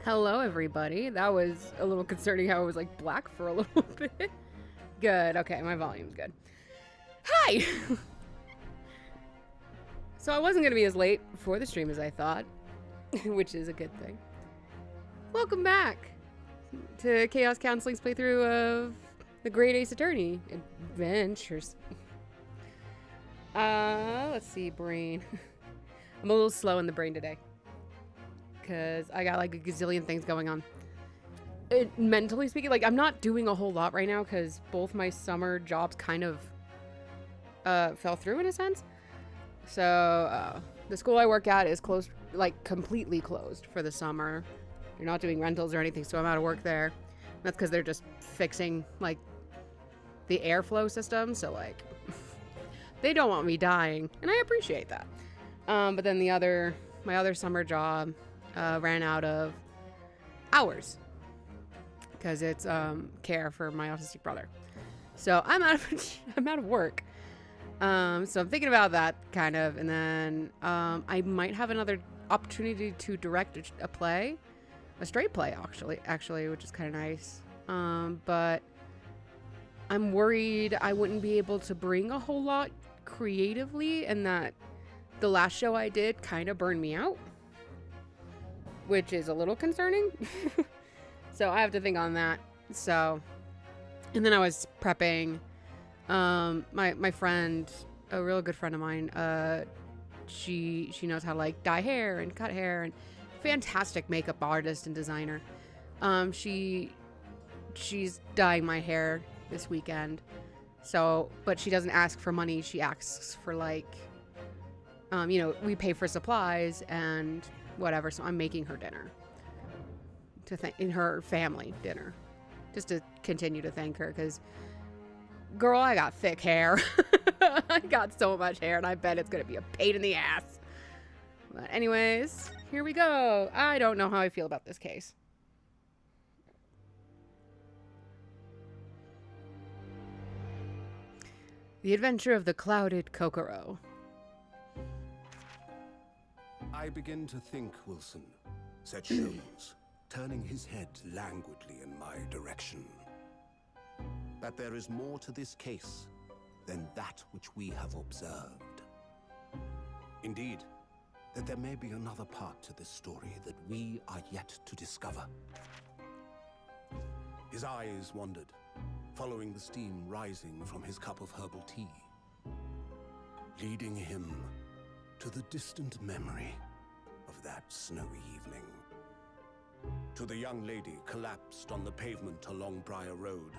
Hello, everybody. That was a little concerning how it was like black for a little bit. Good. Okay, my volume's good. Hi! So I wasn't going to be as late for the stream as I thought, which is a good thing. Welcome back to Chaos Counseling's playthrough of the Great Ace Attorney Adventures. Let's see, brain. I'm a little slow in the brain today, because I got like a gazillion things going on. Mentally speaking, like I'm not doing a whole lot right now because both my summer jobs kind of fell through in a sense. So the school I work at is closed, like completely closed for the summer. They're not doing rentals or anything, so I'm out of work there. That's because they're just fixing like the airflow system. So like they don't want me dying, and I appreciate that. But then my other summer job ran out of hours because it's care for my autistic brother. So I'm out of work. So I'm thinking about that kind of, and then I might have another opportunity to direct a play, a straight play actually, which is kind of nice. But I'm worried I wouldn't be able to bring a whole lot creatively, and that the last show I did kind of burned me out, which is a little concerning. So I have to think on that. So, and then I was prepping. My friend, a real good friend of mine, she knows how to like dye hair and cut hair, and fantastic makeup artist and designer. She's dyeing my hair this weekend. So, but she doesn't ask for money. She asks for like, we pay for supplies and whatever. So I'm making her dinner in her family dinner, just to continue to thank her, because girl, I got thick hair. I got so much hair, and I bet it's gonna be a pain in the ass. But anyways, here we go. I don't know how I feel about this case. The Adventure of the Clouded Kokoro. I begin to think, Wilson, said Sholmes, turning his head languidly in my direction, that there is more to this case than that which we have observed. Indeed, that there may be another part to this story that we are yet to discover. His eyes wandered, following the steam rising from his cup of herbal tea, leading him to the distant memory of that snowy evening. To the young lady collapsed on the pavement along Briar Road,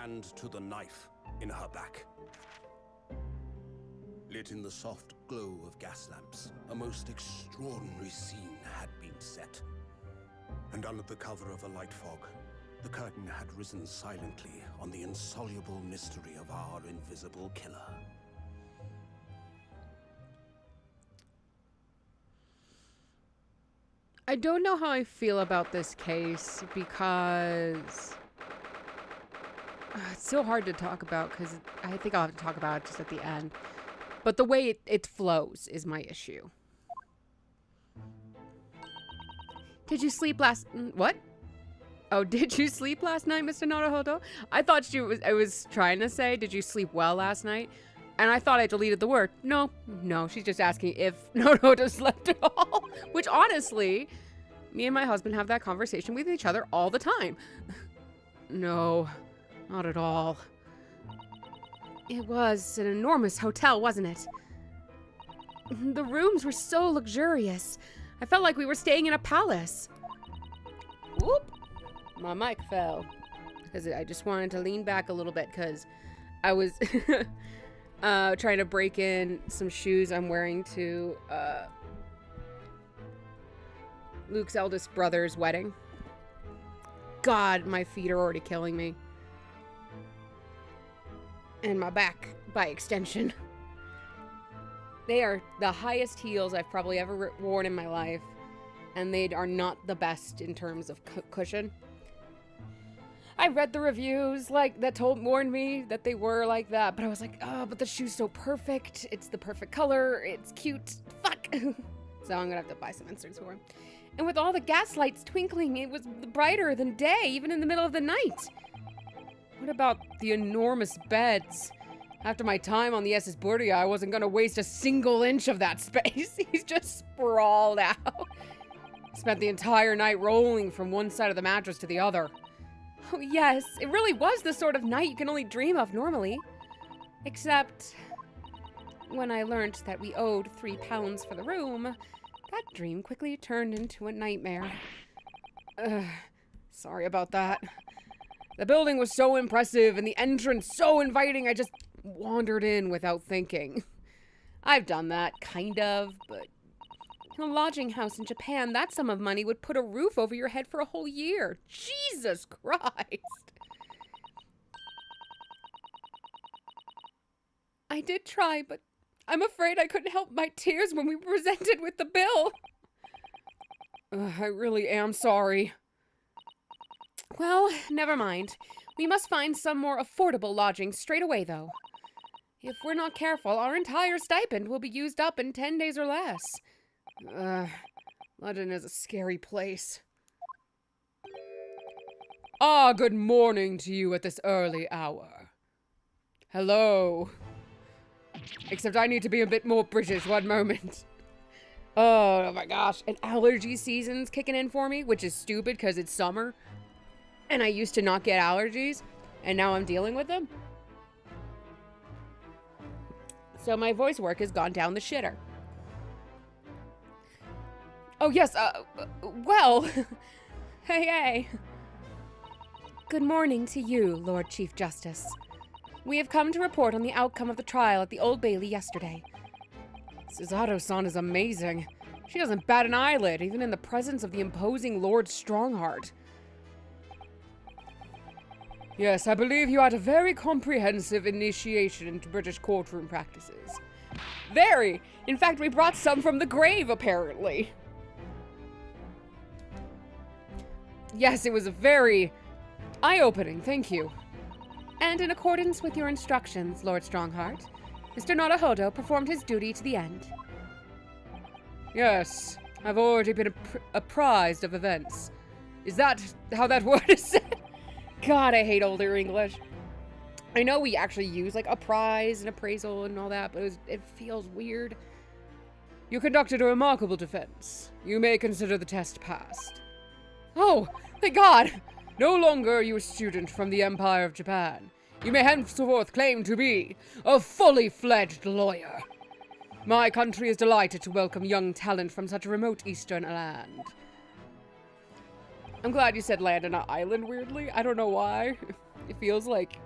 and to the knife in her back. Lit in the soft glow of gas lamps, a most extraordinary scene had been set. And under the cover of a light fog, the curtain had risen silently on the insoluble mystery of our invisible killer. I don't know how I feel about this case, because it's so hard to talk about, because I think I'll have to talk about it just at the end. But the way it flows is my issue. Did you sleep last... What? Oh, did you sleep last night, Mr. Naruhodo? I thought I was trying to say, did you sleep well last night? And I thought I deleted the word. No, she's just asking if Naruhodo slept at all. Which, honestly, me and my husband have that conversation with each other all the time. No, not at all. It was an enormous hotel, wasn't it? The rooms were so luxurious. I felt like we were staying in a palace. Whoop! My mic fell. Because I just wanted to lean back a little bit, because I was trying to break in some shoes I'm wearing to Luke's eldest brother's wedding. God, my feet are already killing me. And my back, by extension. They are the highest heels I've probably ever worn in my life. And they are not the best in terms of cushion. I read the reviews that warned me that they were like that. But I was like, oh, but the shoe's so perfect. It's the perfect color. It's cute. Fuck. So I'm going to have to buy some inserts for him. And with all the gas lights twinkling, it was brighter than day, even in the middle of the night. What about the enormous beds? After my time on the SS Burdia, I wasn't gonna waste a single inch of that space. He's just sprawled out. Spent the entire night rolling from one side of the mattress to the other. Oh yes, it really was the sort of night you can only dream of normally. Except when I learned that we owed £3 for the room, that dream quickly turned into a nightmare. Sorry about that. The building was so impressive and the entrance so inviting, I just wandered in without thinking. I've done that, kind of, but in a lodging house in Japan, that sum of money would put a roof over your head for a whole year. Jesus Christ. I did try, but I'm afraid I couldn't help my tears when we were presented with the bill. I really am sorry. Well, never mind. We must find some more affordable lodging straight away, though. If we're not careful, our entire stipend will be used up in 10 days or less. London is a scary place. Ah, good morning to you at this early hour. Hello. Except I need to be a bit more British, one moment. Oh my gosh, and allergy season's kicking in for me, which is stupid because it's summer. And I used to not get allergies, and now I'm dealing with them. So my voice work has gone down the shitter. Oh yes, well, hey. Good morning to you, Lord Chief Justice. We have come to report on the outcome of the trial at the Old Bailey yesterday. Suzato-san is amazing. She doesn't bat an eyelid, even in the presence of the imposing Lord Strongheart. Yes, I believe you had a very comprehensive initiation into British courtroom practices. Very! In fact, we brought some from the grave, apparently. Yes, it was very eye-opening, thank you. And in accordance with your instructions, Lord Strongheart, Mr. Naruhodo performed his duty to the end. Yes, I've already been apprised of events. Is that how that word is said? God, I hate older English. I know we actually use like apprise and appraisal and all that, but it feels weird. You conducted a remarkable defense. You may consider the test passed. Oh, thank God! No longer are you a student from the Empire of Japan. You may henceforth claim to be a fully fledged lawyer. My country is delighted to welcome young talent from such a remote eastern land. I'm glad you said land and not island, weirdly. I don't know why. It feels like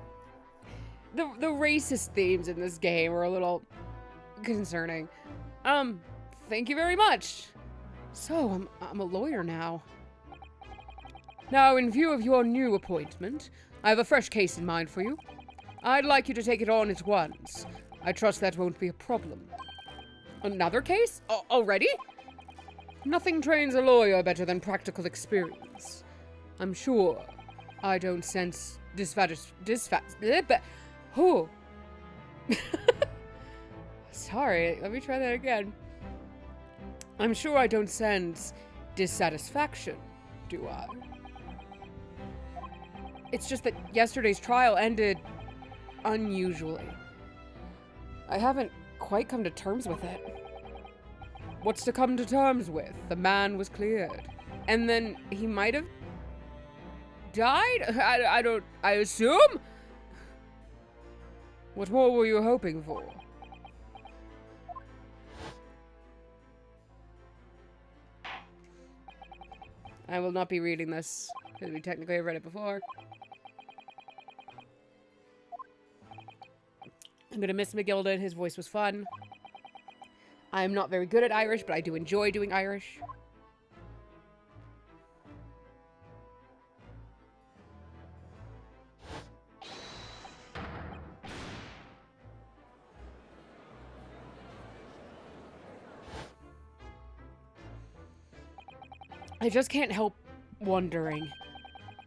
the racist themes in this game are a little concerning. Thank you very much. So, I'm a lawyer now. Now, in view of your new appointment, I have a fresh case in mind for you. I'd like you to take it on at once. I trust that won't be a problem. Another case? Already? Nothing trains a lawyer better than practical experience. I'm sure I don't sense Sorry, let me try that again. I'm sure I don't sense dissatisfaction, do I? It's just that yesterday's trial ended unusually. I haven't quite come to terms with it. What's to come to terms with? The man was cleared. And then he might have died? I assume? What more were you hoping for? I will not be reading this, because we technically have read it before. I'm gonna miss McGilded. His voice was fun. I'm not very good at Irish, but I do enjoy doing Irish. I just can't help wondering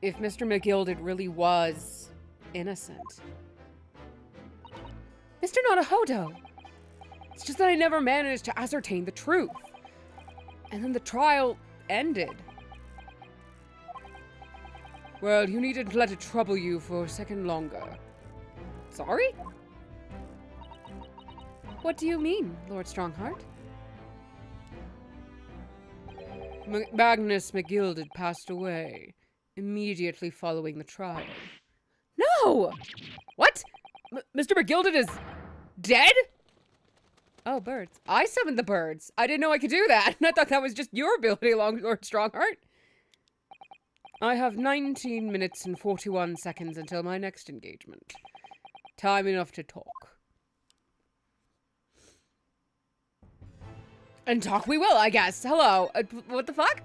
if Mr. McGilded really was innocent. Mr. Naruhodo! It's just that I never managed to ascertain the truth. And then the trial ended. Well, you needn't let it trouble you for a second longer. Sorry? What do you mean, Lord Strongheart? Magnus McGilded passed away immediately following the trial. No! What? Mr. McGilded is dead? Oh, birds. I summoned the birds. I didn't know I could do that. I thought that was just your ability, Lord Strongheart. I have 19 minutes and 41 seconds until my next engagement. Time enough to talk. And talk we will, I guess. Hello. What the fuck?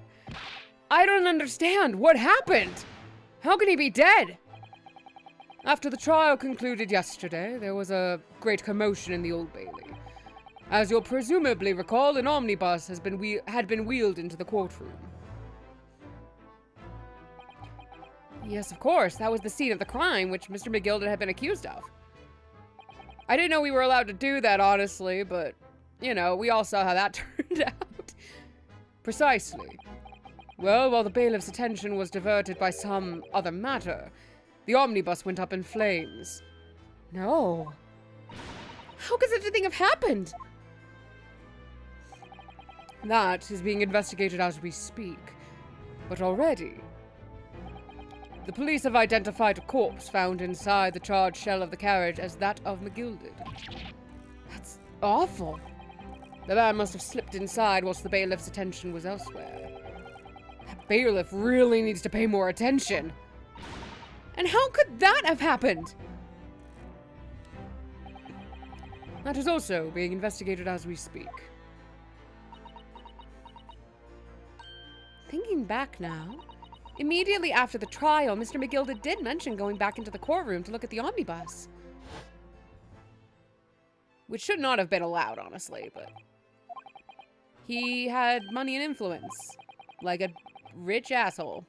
I don't understand. What happened? How can he be dead? After the trial concluded yesterday, there was a great commotion in the Old Bailey. As you'll presumably recall, an omnibus had been wheeled into the courtroom. Yes, of course. That was the scene of the crime, which Mr. McGilded had been accused of. I didn't know we were allowed to do that, honestly, but, you know, we all saw how that turned out. Precisely. Well, while the bailiff's attention was diverted by some other matter, the omnibus went up in flames. No. How could such a thing have happened? That is being investigated as we speak. But already, the police have identified a corpse found inside the charred shell of the carriage as that of McGilded. That's awful. The man must have slipped inside whilst the bailiff's attention was elsewhere. That bailiff really needs to pay more attention. And how could that have happened? That is also being investigated as we speak. Thinking back now, immediately after the trial, Mr. McGilded did mention going back into the courtroom to look at the omnibus. Which should not have been allowed, honestly, but he had money and influence. Like a rich asshole.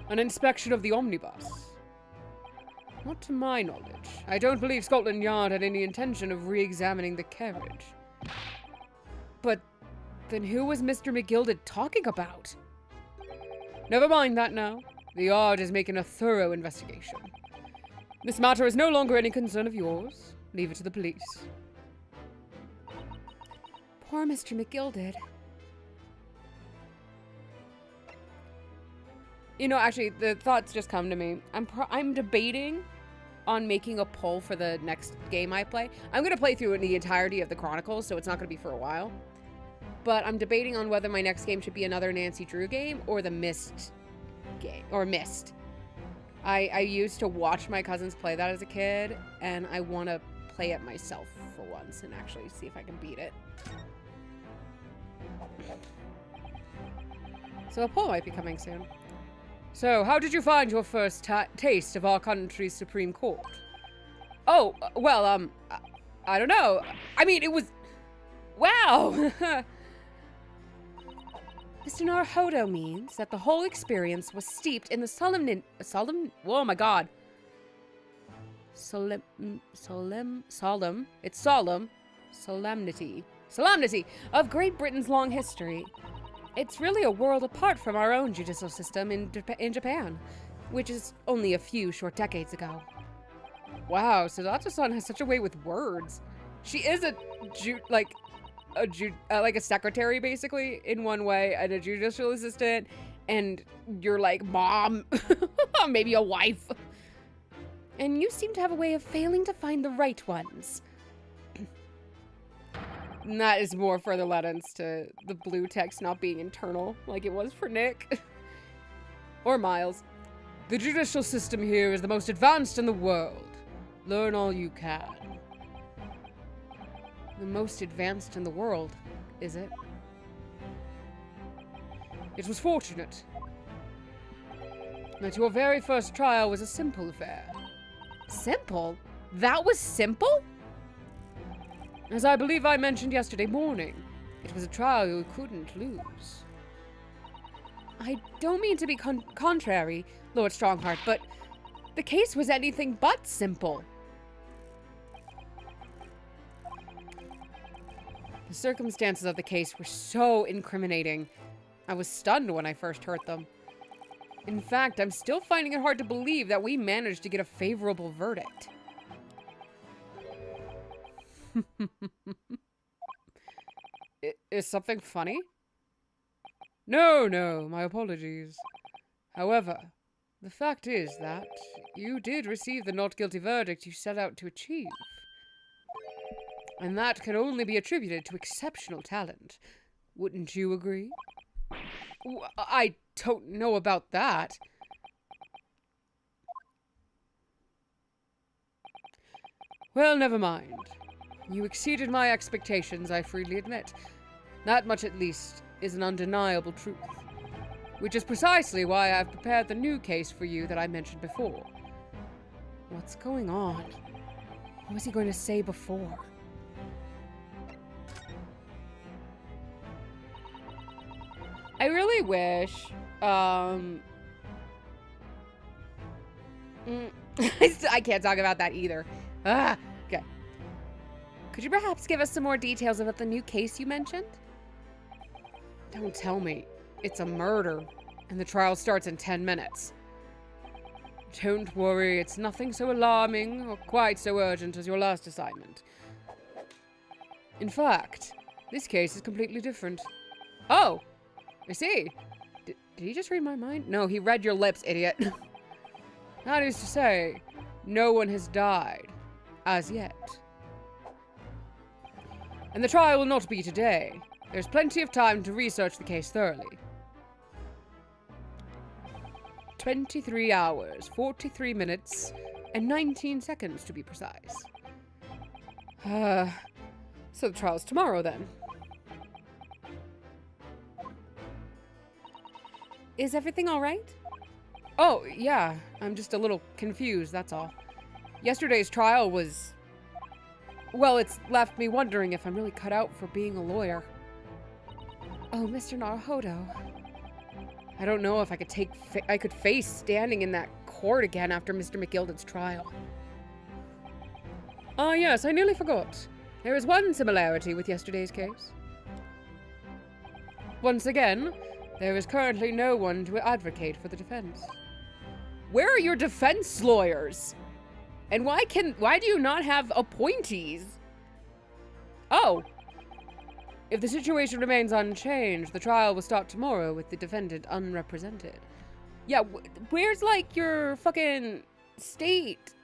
An inspection of the omnibus. Not to my knowledge. I don't believe Scotland Yard had any intention of re-examining the carriage. But then who was Mr. McGilded talking about? Never mind that now. The Yard is making a thorough investigation. This matter is no longer any concern of yours. Leave it to the police. Poor Mr. McGilded. You know, actually, the thoughts just come to me. I'm debating on making a poll for the next game I play. I'm going to play through the entirety of the Chronicles, so it's not going to be for a while. But I'm debating on whether my next game should be another Nancy Drew game or the Myst game. Or Myst. I used to watch my cousins play that as a kid, and I want to play it myself for once and actually see if I can beat it. So a poll might be coming soon. So, how did you find your first taste of our country's Supreme Court? Oh, well, I don't know. I mean, it was... Wow! Mr. Naruhodo means that the whole experience was steeped in the oh my god. Solemnity of Great Britain's long history. It's really a world apart from our own judicial system in Japan, which is only a few short decades ago. Wow, Sadata-san has such a way with words. She is like a secretary, basically, in one way, and a judicial assistant, and you're like, mom, maybe a wife. And you seem to have a way of failing to find the right ones. And that is more further led-ins to the blue text not being internal, like it was for Nick. Or Miles. The judicial system here is the most advanced in the world. Learn all you can. The most advanced in the world, is it? It was fortunate that your very first trial was a simple affair. Simple? That was simple? As I believe I mentioned yesterday morning, it was a trial you couldn't lose. I don't mean to be contrary, Lord Strongheart, but the case was anything but simple. The circumstances of the case were so incriminating. I was stunned when I first heard them. In fact, I'm still finding it hard to believe that we managed to get a favorable verdict. Is something funny? No, my apologies. However, the fact is that you did receive the not guilty verdict you set out to achieve. And that can only be attributed to exceptional talent. Wouldn't you agree? I don't know about that. Well, never mind. You exceeded my expectations, I freely admit. That much, at least, is an undeniable truth. Which is precisely why I've prepared the new case for you that I mentioned before. What's going on? What was he going to say before? I really wish, I can't talk about that either. Okay. Could you perhaps give us some more details about the new case you mentioned? Don't tell me. It's a murder, and the trial starts in 10 minutes. Don't worry, it's nothing so alarming or quite so urgent as your last assignment. In fact, this case is completely different. Oh! I see. Did he just read my mind? No, he read your lips, idiot. That is to say, no one has died. As yet. And the trial will not be today. There's plenty of time to research the case thoroughly. 23 hours, 43 minutes, and 19 seconds to be precise. So the trial's tomorrow then. Is everything all right? Oh, yeah. I'm just a little confused, that's all. Yesterday's trial was... Well, it's left me wondering if I'm really cut out for being a lawyer. Oh, Mr. Naruhodo. I don't know if I could face standing in that court again after Mr. McGilded's trial. Ah, yes, I nearly forgot. There is one similarity with yesterday's case. Once again, there is currently no one to advocate for the defense. Where are your defense lawyers? And why do you not have appointees? Oh. If the situation remains unchanged, the trial will start tomorrow with the defendant unrepresented. Yeah, where's like your fucking state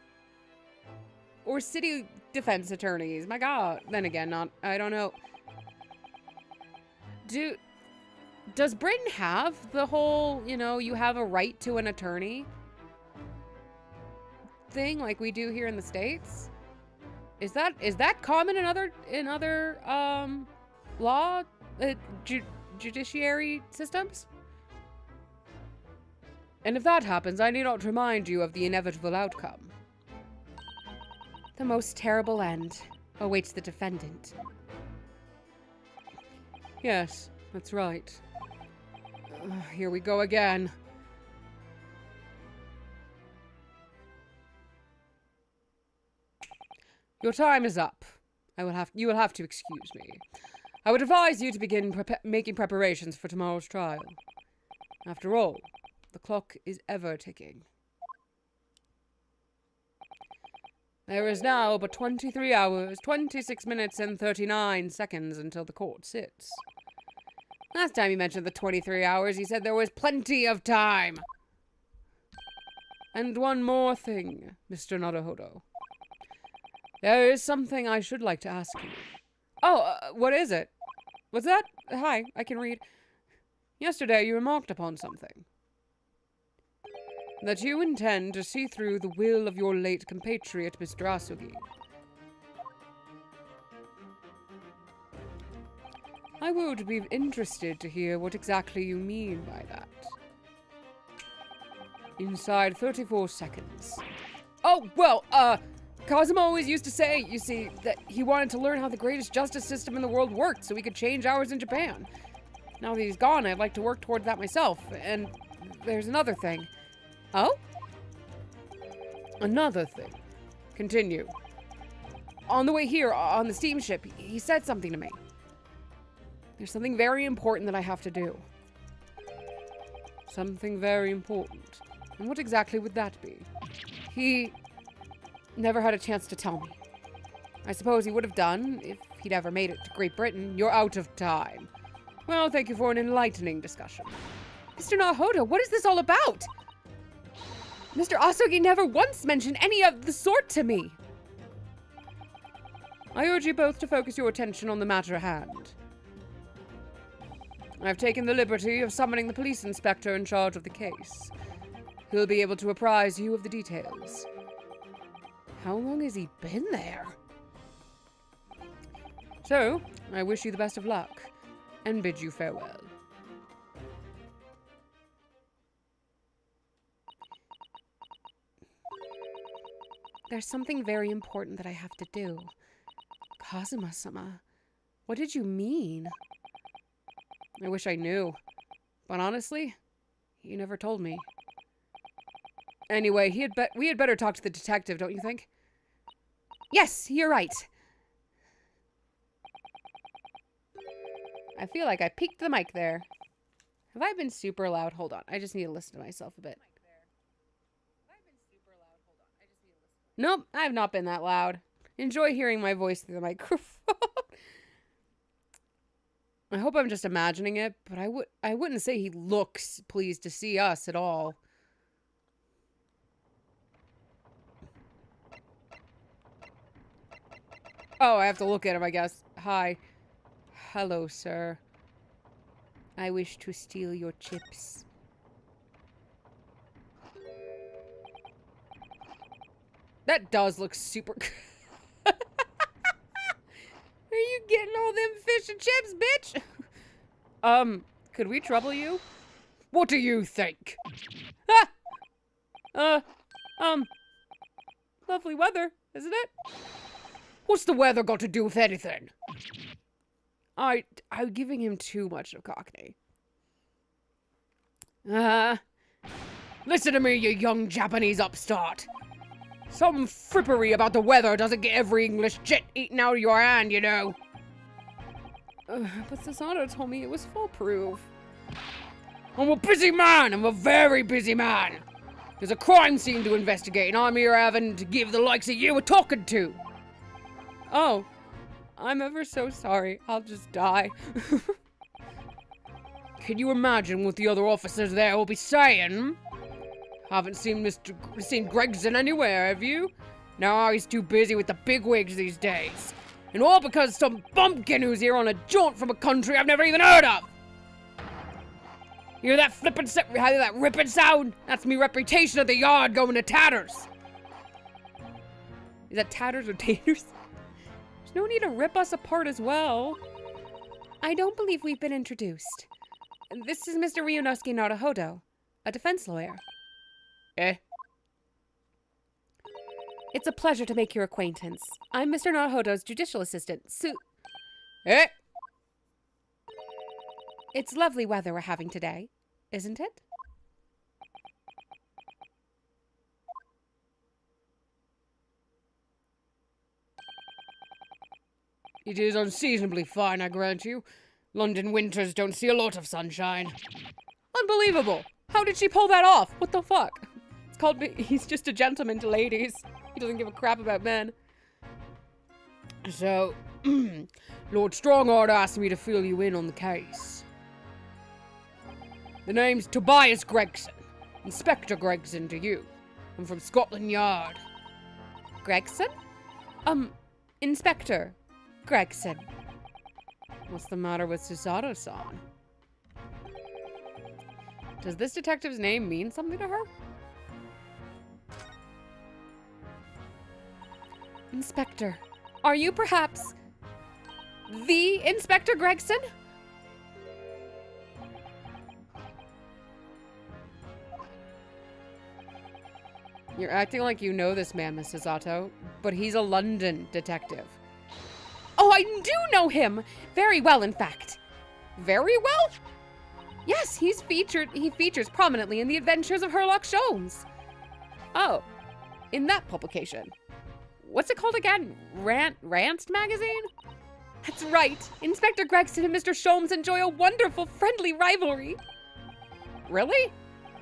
or city defense attorneys? My god. Then again, I don't know. Does Britain have the whole, you have a right to an attorney thing like we do here in the States? Is that common in other law judiciary systems? And if that happens, I need not remind you of the inevitable outcome. The most terrible end awaits the defendant. Yes, that's right. Here we go again. Your time is up. You will have to excuse me. I would advise you to begin making preparations for tomorrow's trial. After all, the clock is ever ticking. There is now but 23 hours, 26 minutes, and 39 seconds until the court sits. Last time you mentioned the 23 hours, you said there was plenty of time. And one more thing, Mr. Naruhodo. There is something I should like to ask you. Oh, what is it? What's that? Hi, I can read. Yesterday you remarked upon something. That you intend to see through the will of your late compatriot, Mr. Asugi. I would be interested to hear what exactly you mean by that. Inside 34 seconds. Oh, well, Cosmo always used to say, you see, that he wanted to learn how the greatest justice system in the world worked so he could change ours in Japan. Now that he's gone, I'd like to work towards that myself. And there's another thing. Oh? Another thing. Continue. On the way here, on the steamship, he said something to me. There's something very important that I have to do. Something very important. And what exactly would that be? He never had a chance to tell me. I suppose he would have done if he'd ever made it to Great Britain. You're out of time. Well, thank you for an enlightening discussion. Mr. Nahodo, what is this all about? Mr. Asogi never once mentioned any of the sort to me. I urge you both to focus your attention on the matter at hand. I've taken the liberty of summoning the police inspector in charge of the case. He'll be able to apprise you of the details. How long has he been there? So, I wish you the best of luck, and bid you farewell. There's something very important that I have to do. Kazuma-sama, what did you mean? I wish I knew, but honestly, he never told me. Anyway, we had better talk to the detective, don't you think? Yes, you're right. I feel like I peaked the mic there. Have I been super loud? Hold on, I just need to listen to myself a bit. Nope, I have not been that loud. Enjoy hearing my voice through the microphone. I hope I'm just imagining it, but I wouldn't say he looks pleased to see us at all. Oh, I have to look at him, I guess. Hi. Hello, sir. I wish to steal your chips. That does look super good. Are you getting all them fish and chips, bitch? Could we trouble you? What do you think? Ah! Lovely weather, isn't it? What's the weather got to do with anything? I'm giving him too much of Cockney. Listen to me, you young Japanese upstart. Some frippery about the weather doesn't get every English chit eaten out of your hand, you know. But Susanoo told me it was foolproof. I'm a busy man. I'm a very busy man. There's a crime scene to investigate, and I'm here having to give the likes of you a talking to. Oh, I'm ever so sorry. I'll just die. Can you imagine what the other officers there will be saying? Haven't seen Gregson anywhere, have you? No, he's too busy with the bigwigs these days. And all because some bumpkin who's here on a jaunt from a country I've never even heard of. Hear that that ripping sound? That's me reputation at the yard going to tatters. Is that tatters or taters? There's no need to rip us apart as well. I don't believe we've been introduced. This is Mr. Ryunosuke Naruhodo, a defense lawyer. It's a pleasure to make your acquaintance. I'm Mr. Naruhodo's judicial assistant, It's lovely weather we're having today, isn't it? It is unseasonably fine, I grant you. London winters don't see a lot of sunshine. Unbelievable! How did she pull that off? What the fuck? It's called he's just a gentleman to ladies. He doesn't give a crap about men. So, Lord Strongheart asked me to fill you in on the case. The name's Tobias Gregson. Inspector Gregson to you. I'm from Scotland Yard. Gregson? Inspector Gregson. What's the matter with Susanoo-san? Does this detective's name mean something to her? Inspector, are you perhaps the Inspector Gregson? You're acting like you know this man, Mrs. Otto, but he's a London detective. Oh, I do know him! Very well, in fact. Very well? Yes, he features prominently in the adventures of Sherlock Holmes. Oh, in that publication. What's it called again? Rant magazine? That's right. Inspector Gregson and Mr. Sholmes enjoy a wonderful, friendly rivalry. Really?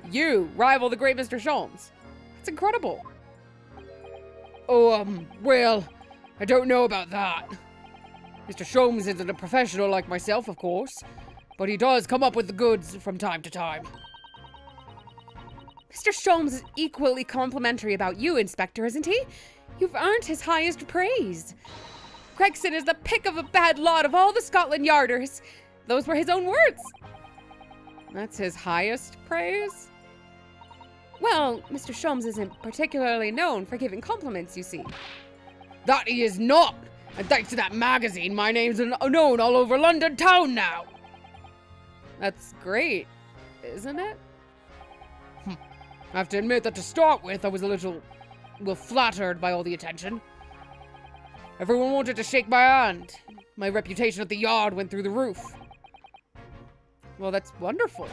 You rival the great Mr. Sholmes? That's incredible. Oh, well, I don't know about that. Mr. Sholmes isn't a professional like myself, of course, but he does come up with the goods from time to time. Mr. Sholmes is equally complimentary about you, Inspector, isn't he? You've earned his highest praise. Gregson is the pick of a bad lot of all the Scotland Yarders. Those were his own words. That's his highest praise? Well, Mr. Sholmes isn't particularly known for giving compliments, you see. That he is not! And thanks to that magazine, my name's known all over London town now! That's great, isn't it? I have to admit that to start with, I was a little, well, flattered by all the attention. Everyone wanted to shake my hand. My reputation at the yard went through the roof. Well, that's wonderful.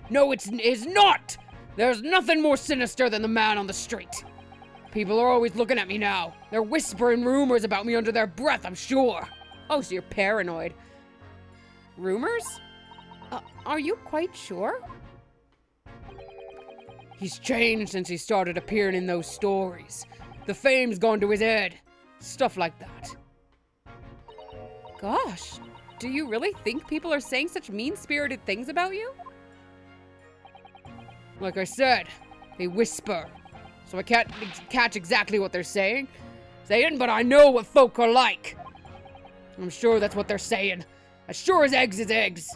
No, it's not! There's nothing more sinister than the man on the street. People are always looking at me now. They're whispering rumors about me under their breath, I'm sure. Oh, so you're paranoid. Rumors? Are you quite sure? He's changed since he started appearing in those stories. The fame's gone to his head. Stuff like that. Gosh, do you really think people are saying such mean-spirited things about you? Like I said, they whisper. So I can't catch exactly what they're saying, but I know what folk are like. I'm sure that's what they're saying. As sure as eggs is eggs.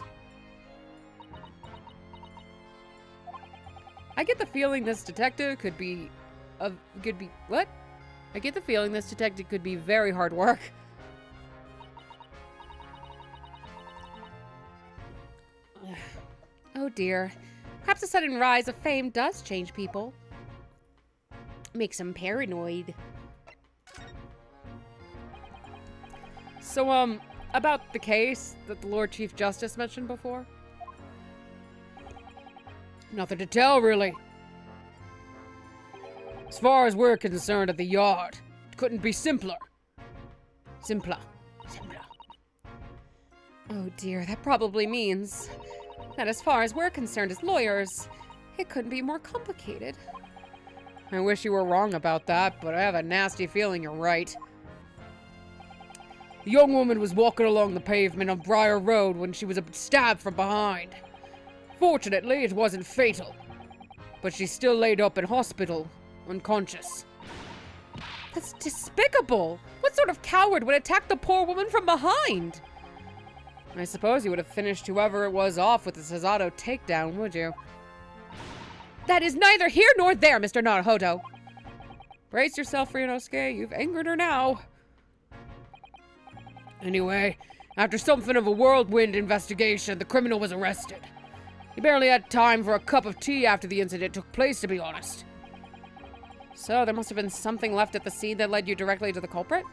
I get the feeling this detective could be what? I get the feeling this detective could be very hard work. Oh dear. Perhaps a sudden rise of fame does change people. Makes them paranoid. So, about the case that the Lord Chief Justice mentioned before? Nothing to tell, really. As far as we're concerned at the yard, it couldn't be simpler. Simpler. Oh dear, that probably means that as far as we're concerned as lawyers, it couldn't be more complicated. I wish you were wrong about that, but I have a nasty feeling you're right. The young woman was walking along the pavement on Briar Road when she was stabbed from behind. Fortunately, it wasn't fatal, but she's still laid up in hospital, unconscious. That's despicable! What sort of coward would attack the poor woman from behind? I suppose you would have finished whoever it was off with a Sazato takedown, would you? That is neither here nor there, Mr. Naruhodo. Brace yourself, Ryunosuke. You've angered her now. Anyway, after something of a whirlwind investigation, the criminal was arrested. He barely had time for a cup of tea after the incident took place, to be honest. So, there must have been something left at the scene that led you directly to the culprit?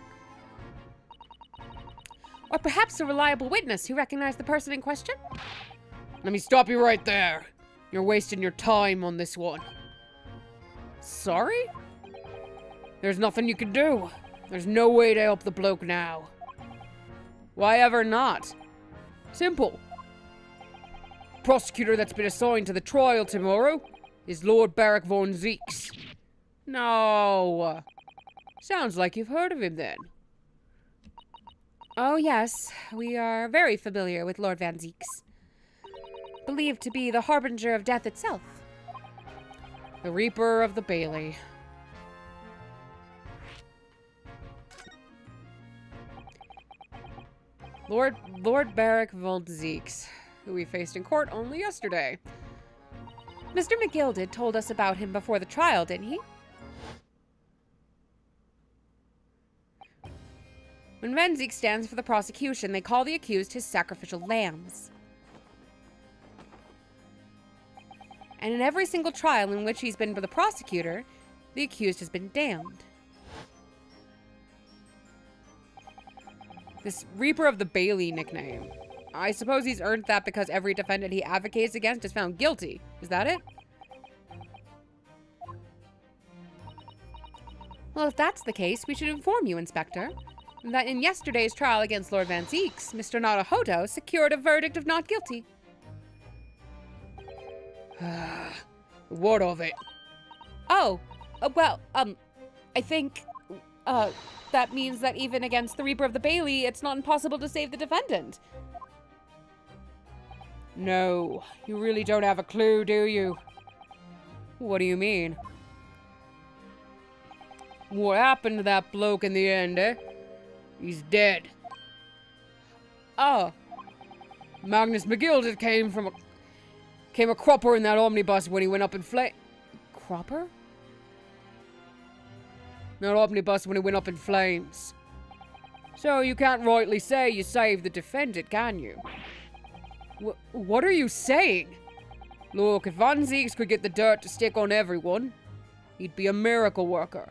Or perhaps a reliable witness who recognized the person in question? Let me stop you right there. You're wasting your time on this one. Sorry? There's nothing you can do. There's no way to help the bloke now. Why ever not? Simple. The prosecutor that's been assigned to the trial tomorrow is Lord Barak von Zeeks. No. Sounds like you've heard of him then. Oh yes, we are very familiar with Lord Van Zeeks. Believed to be the harbinger of death itself. The Reaper of the Bailey. Lord Barak von Zeeks, who we faced in court only yesterday. Mr. McGilded told us about him before the trial, didn't he? When Van Zeeks stands for the prosecution, they call the accused his sacrificial lambs. And in every single trial in which he's been the prosecutor, the accused has been damned. This Reaper of the Bailey nickname. I suppose he's earned that because every defendant he advocates against is found guilty. Is that it? Well, if that's the case, we should inform you, Inspector. that in yesterday's trial against Lord Van Zeeks, Mr. Naruhodo secured a verdict of not guilty. What of it? Oh, well, I think, that means that even against the Reaper of the Bailey, it's not impossible to save the defendant. No, you really don't have a clue, do you? What do you mean? What happened to that bloke in the end, eh? He's dead. Oh. Magnus McGilded came a cropper in that omnibus when he went up in flame. Cropper? That omnibus when he went up in flames. So you can't rightly say you saved the defendant, can you? What are you saying? Look, if Van Zeeks could get the dirt to stick on everyone, he'd be a miracle worker.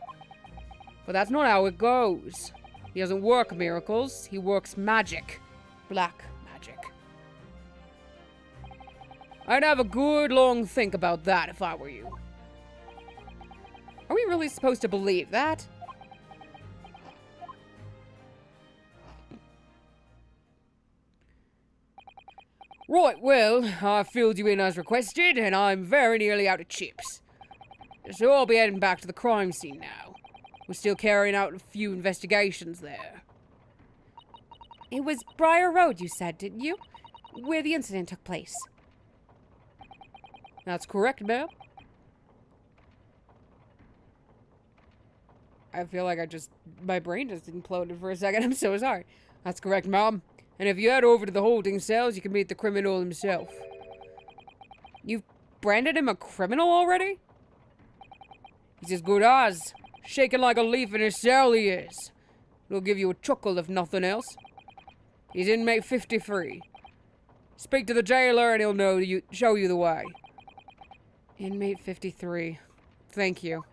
But that's not how it goes. He doesn't work miracles, he works magic. Black magic. I'd have a good long think about that if I were you. Are we really supposed to believe that? Right, well, I filled you in as requested, and I'm very nearly out of chips. So I'll be heading back to the crime scene now. We're still carrying out a few investigations there. It was Briar Road, you said, didn't you? Where the incident took place. That's correct, ma'am. I feel like my brain just imploded for a second. I'm so sorry. That's correct, ma'am. And if you head over to the holding cells, you can meet the criminal himself. You've branded him a criminal already? He's as good as. Shaking like a leaf in his cell, he is. It'll give you a chuckle if nothing else. He's inmate 53. Speak to the jailer and he'll show you the way. Inmate 53. Thank you.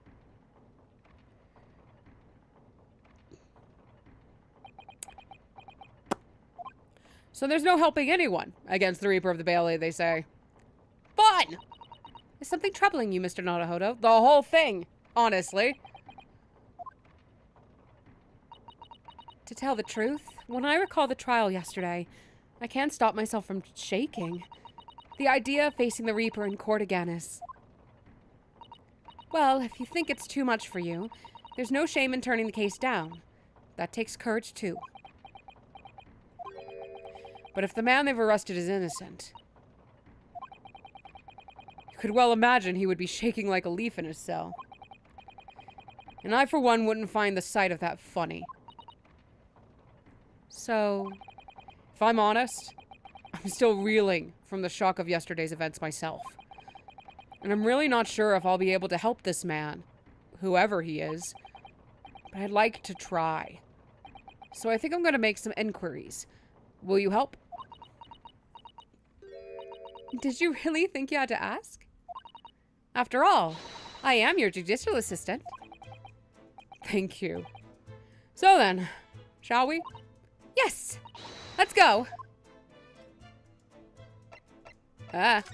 So there's no helping anyone against the Reaper of the Bailey, they say. Fun! Is something troubling you, Mr. Naruhodo? The whole thing, honestly. To tell the truth, when I recall the trial yesterday, I can't stop myself from shaking. The idea of facing the Reaper in court again is... Well, if you think it's too much for you, there's no shame in turning the case down. That takes courage, too. But if the man they've arrested is innocent, you could well imagine he would be shaking like a leaf in his cell. And I, for one, wouldn't find the sight of that funny. So, if I'm honest, I'm still reeling from the shock of yesterday's events myself. And I'm really not sure if I'll be able to help this man, whoever he is, but I'd like to try. So I think I'm going to make some inquiries. Will you help? Did you really think you had to ask? After all, I am your judicial assistant. Thank you. So then, shall we? Yes! Let's go! I'm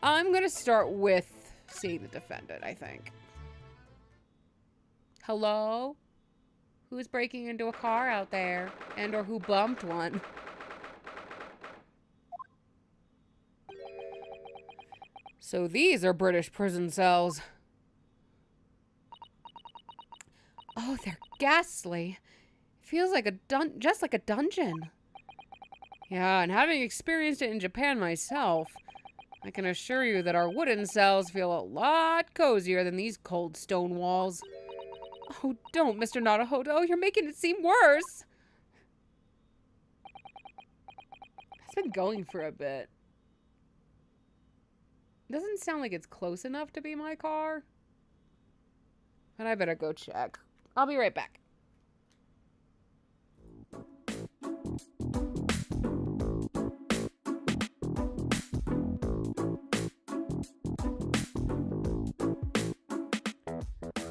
gonna start with seeing the defendant, I think. Hello? Who's breaking into a car out there? And or who bumped one? So these are British prison cells. Oh, they're ghastly. Feels like just like a dungeon. Yeah, and having experienced it in Japan myself, I can assure you that our wooden cells feel a lot cozier than these cold stone walls. Oh, don't, Mr. Naruhodo. You're making it seem worse. It's been going for a bit. Doesn't sound like it's close enough to be my car. But I better go check. I'll be right back.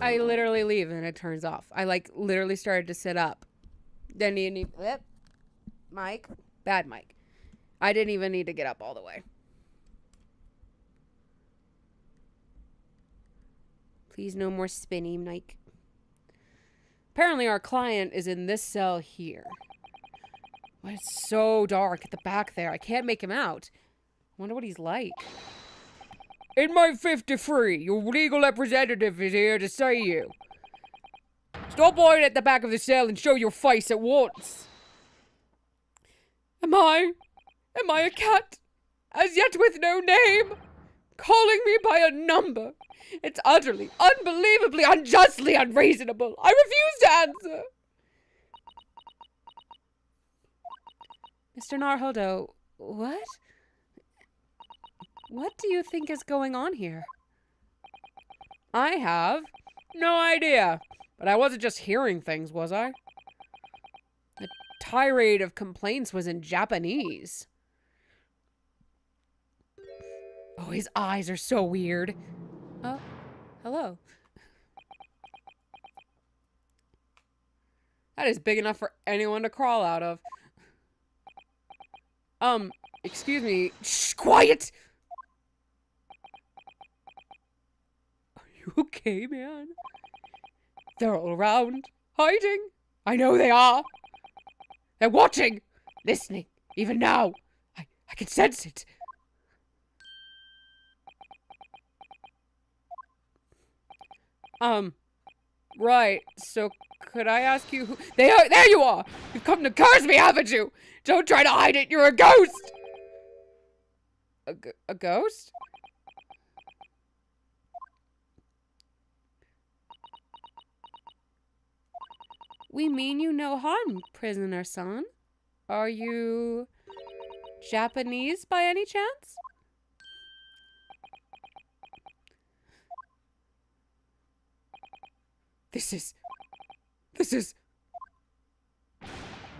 I literally leave and it turns off. I literally started to sit up. Didn't even need mic. Bad mic. I didn't even need to get up all the way. Please no more spinny, Mike. Apparently our client is in this cell here. Why, it's so dark at the back there. I can't make him out. Wonder what he's like. Inmate 53, your legal representative is here to see you. Stop lying at the back of the cell and show your face at once. Am I a cat? As yet with no name? Calling me by a number? It's utterly, unbelievably, unjustly unreasonable. I refuse to answer. Mr. Naruhodo, what? What do you think is going on here? I have no idea. But I wasn't just hearing things, was I? The tirade of complaints was in Japanese. Oh, his eyes are so weird. Oh, hello. That is big enough for anyone to crawl out of. Excuse me. Shh, quiet! Are you okay, man? They're all around, hiding. I know they are. They're watching, listening, even now. I can sense it. Right. So could I ask you who— There you are! You've come to curse me, haven't you? Don't try to hide it, you're a ghost! A ghost? We mean you no harm, prisoner son. Are you Japanese by any chance? This is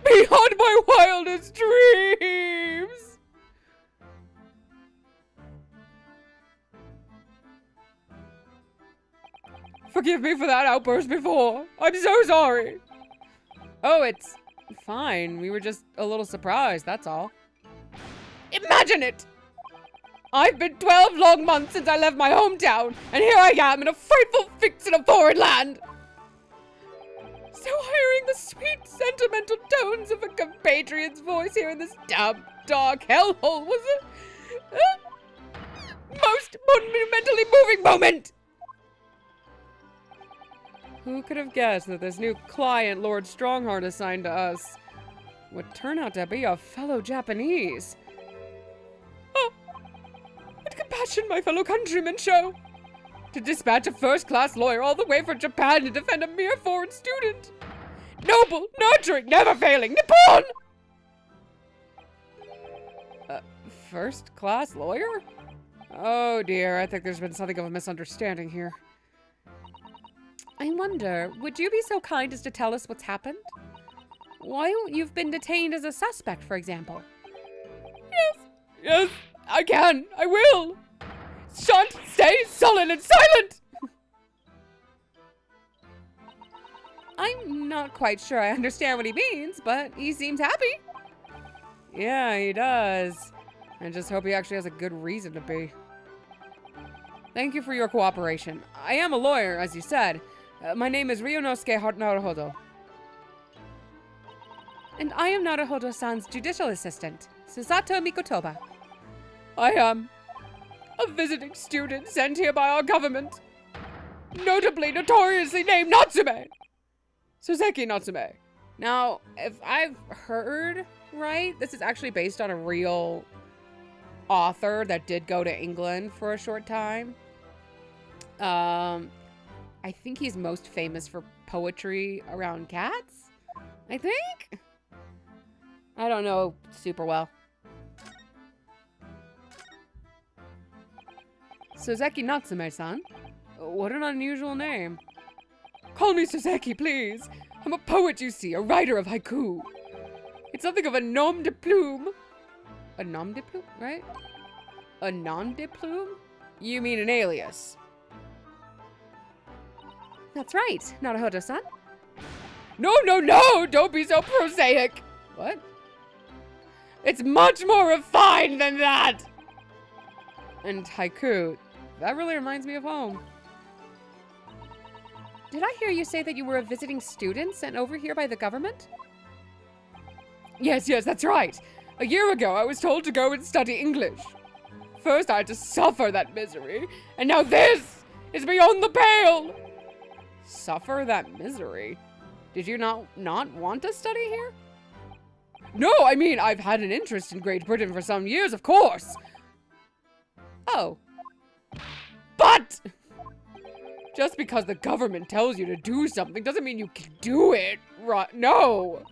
beyond my wildest dreams! Forgive me for that outburst before. I'm so sorry. Oh, it's fine. We were just a little surprised, that's all. Imagine it! I've been 12 long months since I left my hometown, and here I am in a frightful fix in a foreign land. So hearing the sweet, sentimental tones of a compatriot's voice here in this damp, dark hellhole was a most monumentally moving moment. Who could have guessed that this new client Lord Strongheart assigned to us would turn out to be a fellow Japanese? Oh, what compassion my fellow countrymen show! To dispatch a first-class lawyer all the way from Japan to defend a mere foreign student! Noble, nurturing, never failing, Nippon! First-class lawyer? Oh dear, I think there's been something of a misunderstanding here. I wonder, would you be so kind as to tell us what's happened? Why you've been detained as a suspect, for example? Yes, I can, I will! Shan't stay sullen and silent! I'm not quite sure I understand what he means, but he seems happy. Yeah, he does. I just hope he actually has a good reason to be. Thank you for your cooperation. I am a lawyer, as you said. My name is Ryunosuke Naruhodo. And I am Naruhodo-san's judicial assistant, Susato Mikotoba. I am a visiting student sent here by our government. Notoriously named Natsume. Soseki Natsume. Now, if I've heard right, this is actually based on a real author that did go to England for a short time. I think he's most famous for poetry around cats, I think? I don't know super well. Soseki Natsume-san? What an unusual name. Call me Soseki, please. I'm a poet, you see, a writer of haiku. It's something of a nom de plume. A nom de plume, right? A nom de plume? You mean an alias? That's right, Naruhodo-san. No, don't be so prosaic. What? It's much more refined than that. And haiku, that really reminds me of home. Did I hear you say that you were a visiting student sent over here by the government? Yes, that's right. A year ago, I was told to go and study English. First, I had to suffer that misery, and now this is beyond the pale. Suffer that misery? Did you not want to study here? No, I mean, I've had an interest in Great Britain for some years, of course. Oh. But just because the government tells you to do something doesn't mean you can do it, right? No.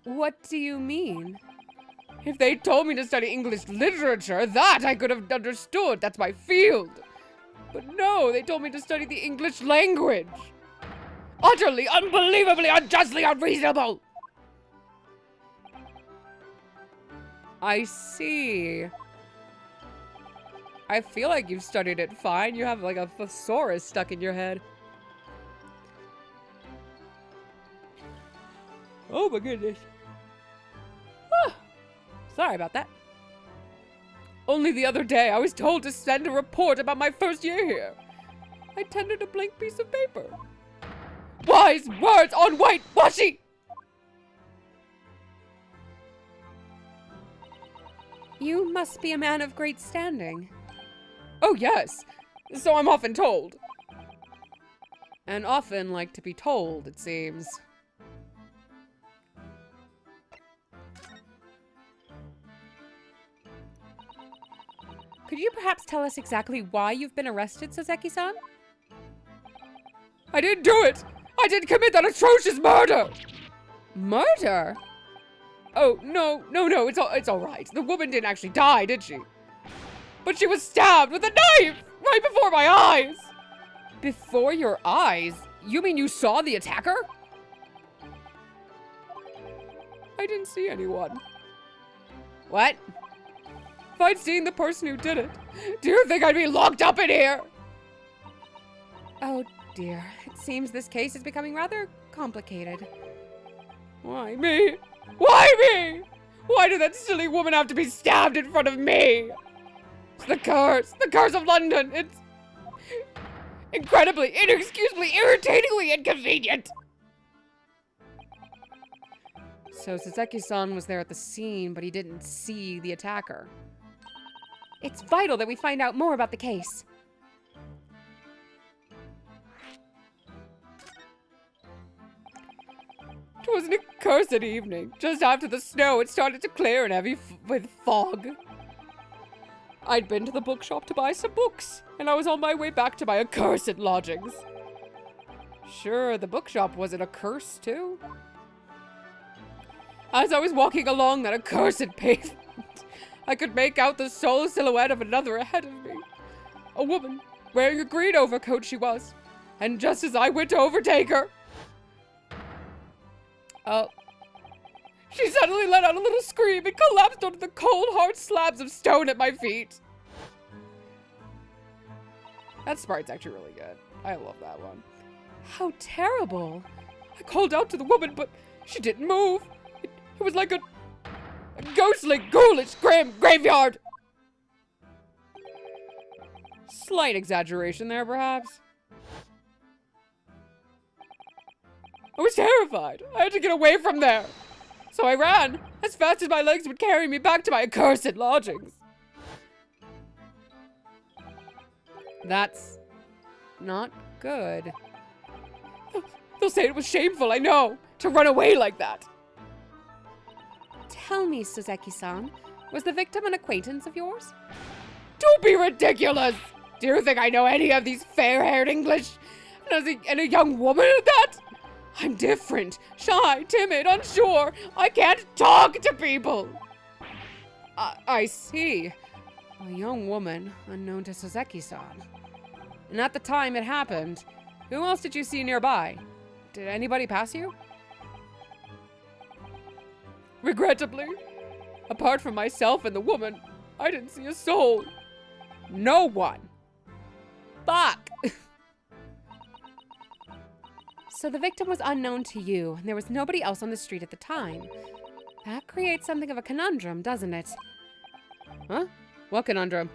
What do you mean? If they told me to study English literature, that I could have understood. That's my field. But no, they told me to study the English language. Utterly, unbelievably, unjustly unreasonable. I see. I feel like you've studied it fine. You have like a thesaurus stuck in your head. Oh my goodness. Sorry about that. Only the other day, I was told to send a report about my first year here. I tendered a blank piece of paper. Wise words on white washi! You must be a man of great standing. Oh yes, so I'm often told. And often like to be told, it seems. Could you perhaps tell us exactly why you've been arrested, Soseki-san? I didn't do it! I didn't commit that atrocious murder! Murder? Oh, no, it's all right. The woman didn't actually die, did she? But she was stabbed with a knife right before my eyes! Before your eyes? You mean you saw the attacker? I didn't see anyone. What? If I'd seen the person who did it, do you think I'd be locked up in here? Oh dear, it seems this case is becoming rather complicated. Why me? Why me? Why did that silly woman have to be stabbed in front of me? It's the curse of London. It's incredibly, inexcusably, irritatingly inconvenient. So Soseki-san was there at the scene, but he didn't see the attacker. It's vital that we find out more about the case. It was an accursed evening. Just after the snow, it started to clear and heavy with fog. I'd been to the bookshop to buy some books, and I was on my way back to my accursed lodgings. Sure, the bookshop wasn't a curse, too? As I was walking along that accursed pavement, I could make out the sole silhouette of another ahead of me. A woman, wearing a green overcoat she was, and just as I went to overtake her, she suddenly let out a little scream and collapsed onto the cold, hard slabs of stone at my feet. That sprite's actually really good. I love that one. How terrible. I called out to the woman, but she didn't move. It was like a ghostly, ghoulish graveyard. Slight exaggeration there, perhaps. I was terrified. I had to get away from there. So I ran as fast as my legs would carry me back to my accursed lodgings. That's not good. They'll say it was shameful, I know, to run away like that. Tell me, Soseki-san, was the victim an acquaintance of yours? Don't be ridiculous! Do you think I know any of these fair-haired English? And a young woman at that? I'm different, shy, timid, unsure. I can't talk to people. I see. A young woman unknown to Soseki-san. And at the time it happened, who else did you see nearby? Did anybody pass you? Regrettably, apart from myself and the woman, I didn't see a soul. No one. Fuck. So the victim was unknown to you, and there was nobody else on the street at the time. That creates something of a conundrum, doesn't it? Huh? What conundrum?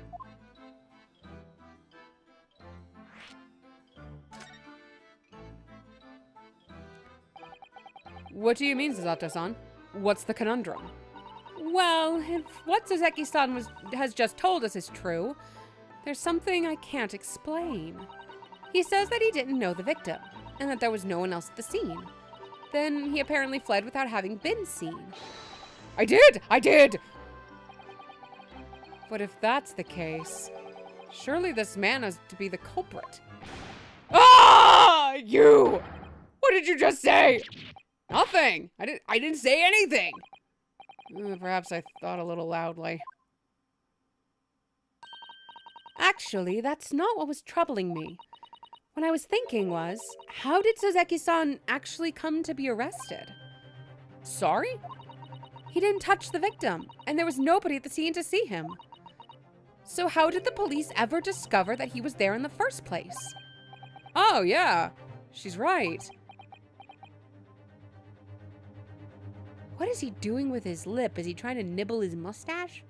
What do you mean, Susato-san? What's the conundrum? Well, if what Soseki-san has just told us is true, there's something I can't explain. He says that he didn't know the victim, and that there was no one else at the scene. Then he apparently fled without having been seen. I did! But if that's the case, surely this man has to be the culprit. Ah! You! What did you just say? Nothing! I didn't say anything! Perhaps I thought a little loudly. Actually, that's not what was troubling me. What I was thinking was, how did Soseki-san actually come to be arrested? Sorry? He didn't touch the victim, and there was nobody at the scene to see him. So how did the police ever discover that he was there in the first place? Oh, yeah. She's right. What is he doing with his lip? Is he trying to nibble his mustache?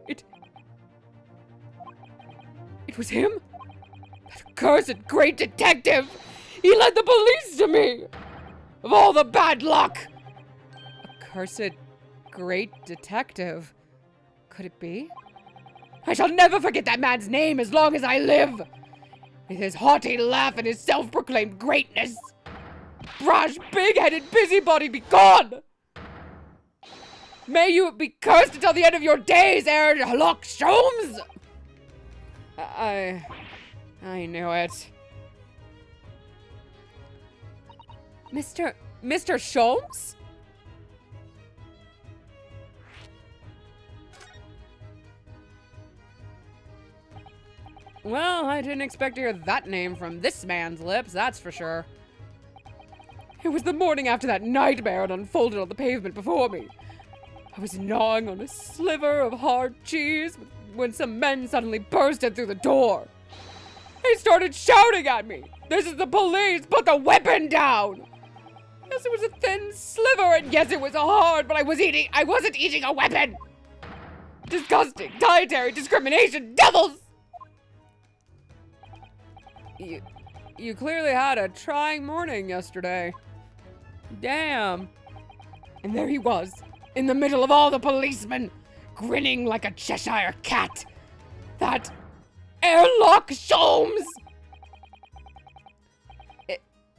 It was him? That cursed great detective! He led the police to me! Of all the bad luck! A cursed great detective? Could it be? I shall never forget that man's name as long as I live! With his haughty laugh and his self-proclaimed greatness! Brash, big-headed busybody, be gone! May you be cursed until the end of your days, Aaron Lock Sholmes! I knew it. Mr. Sholmes? Well, I didn't expect to hear that name from this man's lips, that's for sure. It was the morning after that nightmare had unfolded on the pavement before me. I was gnawing on a sliver of hard cheese when some men suddenly burst in through the door. They started shouting at me. This is the police, put the weapon down. Yes, it was a thin sliver, and yes, it was hard, but I wasn't eating a weapon. Disgusting, dietary discrimination, devils! You clearly had a trying morning yesterday. Damn. And there he was, in the middle of all the policemen, grinning like a Cheshire cat. That Airlock Sholmes!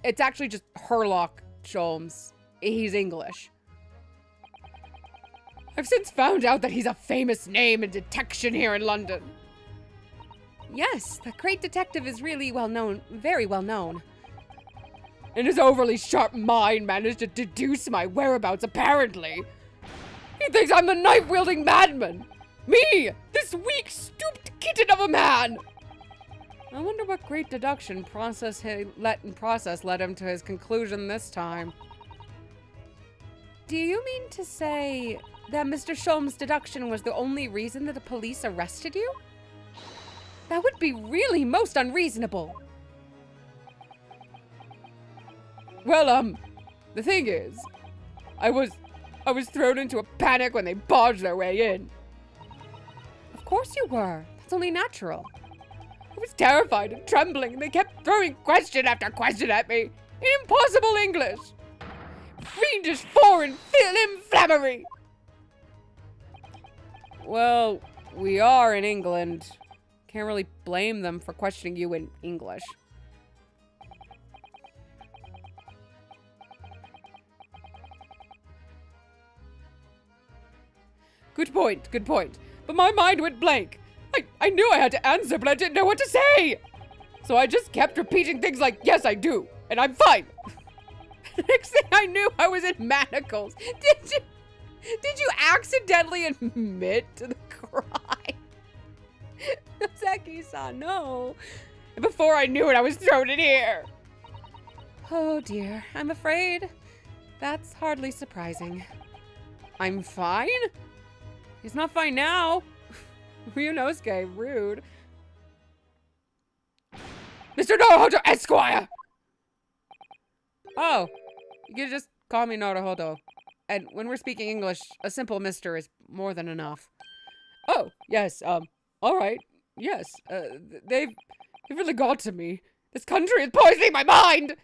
It's actually just Herlock Sholmes. He's English. I've since found out that he's a famous name in detection here in London. Yes, the great detective is really well known, very well known. And his overly sharp mind managed to deduce my whereabouts, apparently. He thinks I'm the knife-wielding madman. Me, this weak, stooped kitten of a man. I wonder what great deduction process led him to his conclusion this time. Do you mean to say that Mr. Sholmes' deduction was the only reason that the police arrested you? That would be really most unreasonable. Well, the thing is, I was thrown into a panic when they barged their way in. Of course you were. That's only natural. I was terrified and trembling, and they kept throwing question after question at me in impossible English. Fiendish foreign flammery. Well, we are in England. Can't really blame them for questioning you in English. Good point. But my mind went blank. I knew I had to answer, but I didn't know what to say. So I just kept repeating things like, yes, I do, and I'm fine. Next thing I knew, I was in manacles. Did you accidentally admit to the crime? Seki-san, no. And before I knew it, I was thrown in here. Oh dear, I'm afraid that's hardly surprising. I'm fine? He's not fine now. Ryunosuke, rude. Mr. Naruhodo Esquire! Oh, you can just call me Naruhodo. And when we're speaking English, a simple mister is more than enough. Oh, yes, all right. Yes, they've really got to me. This country is poisoning my mind!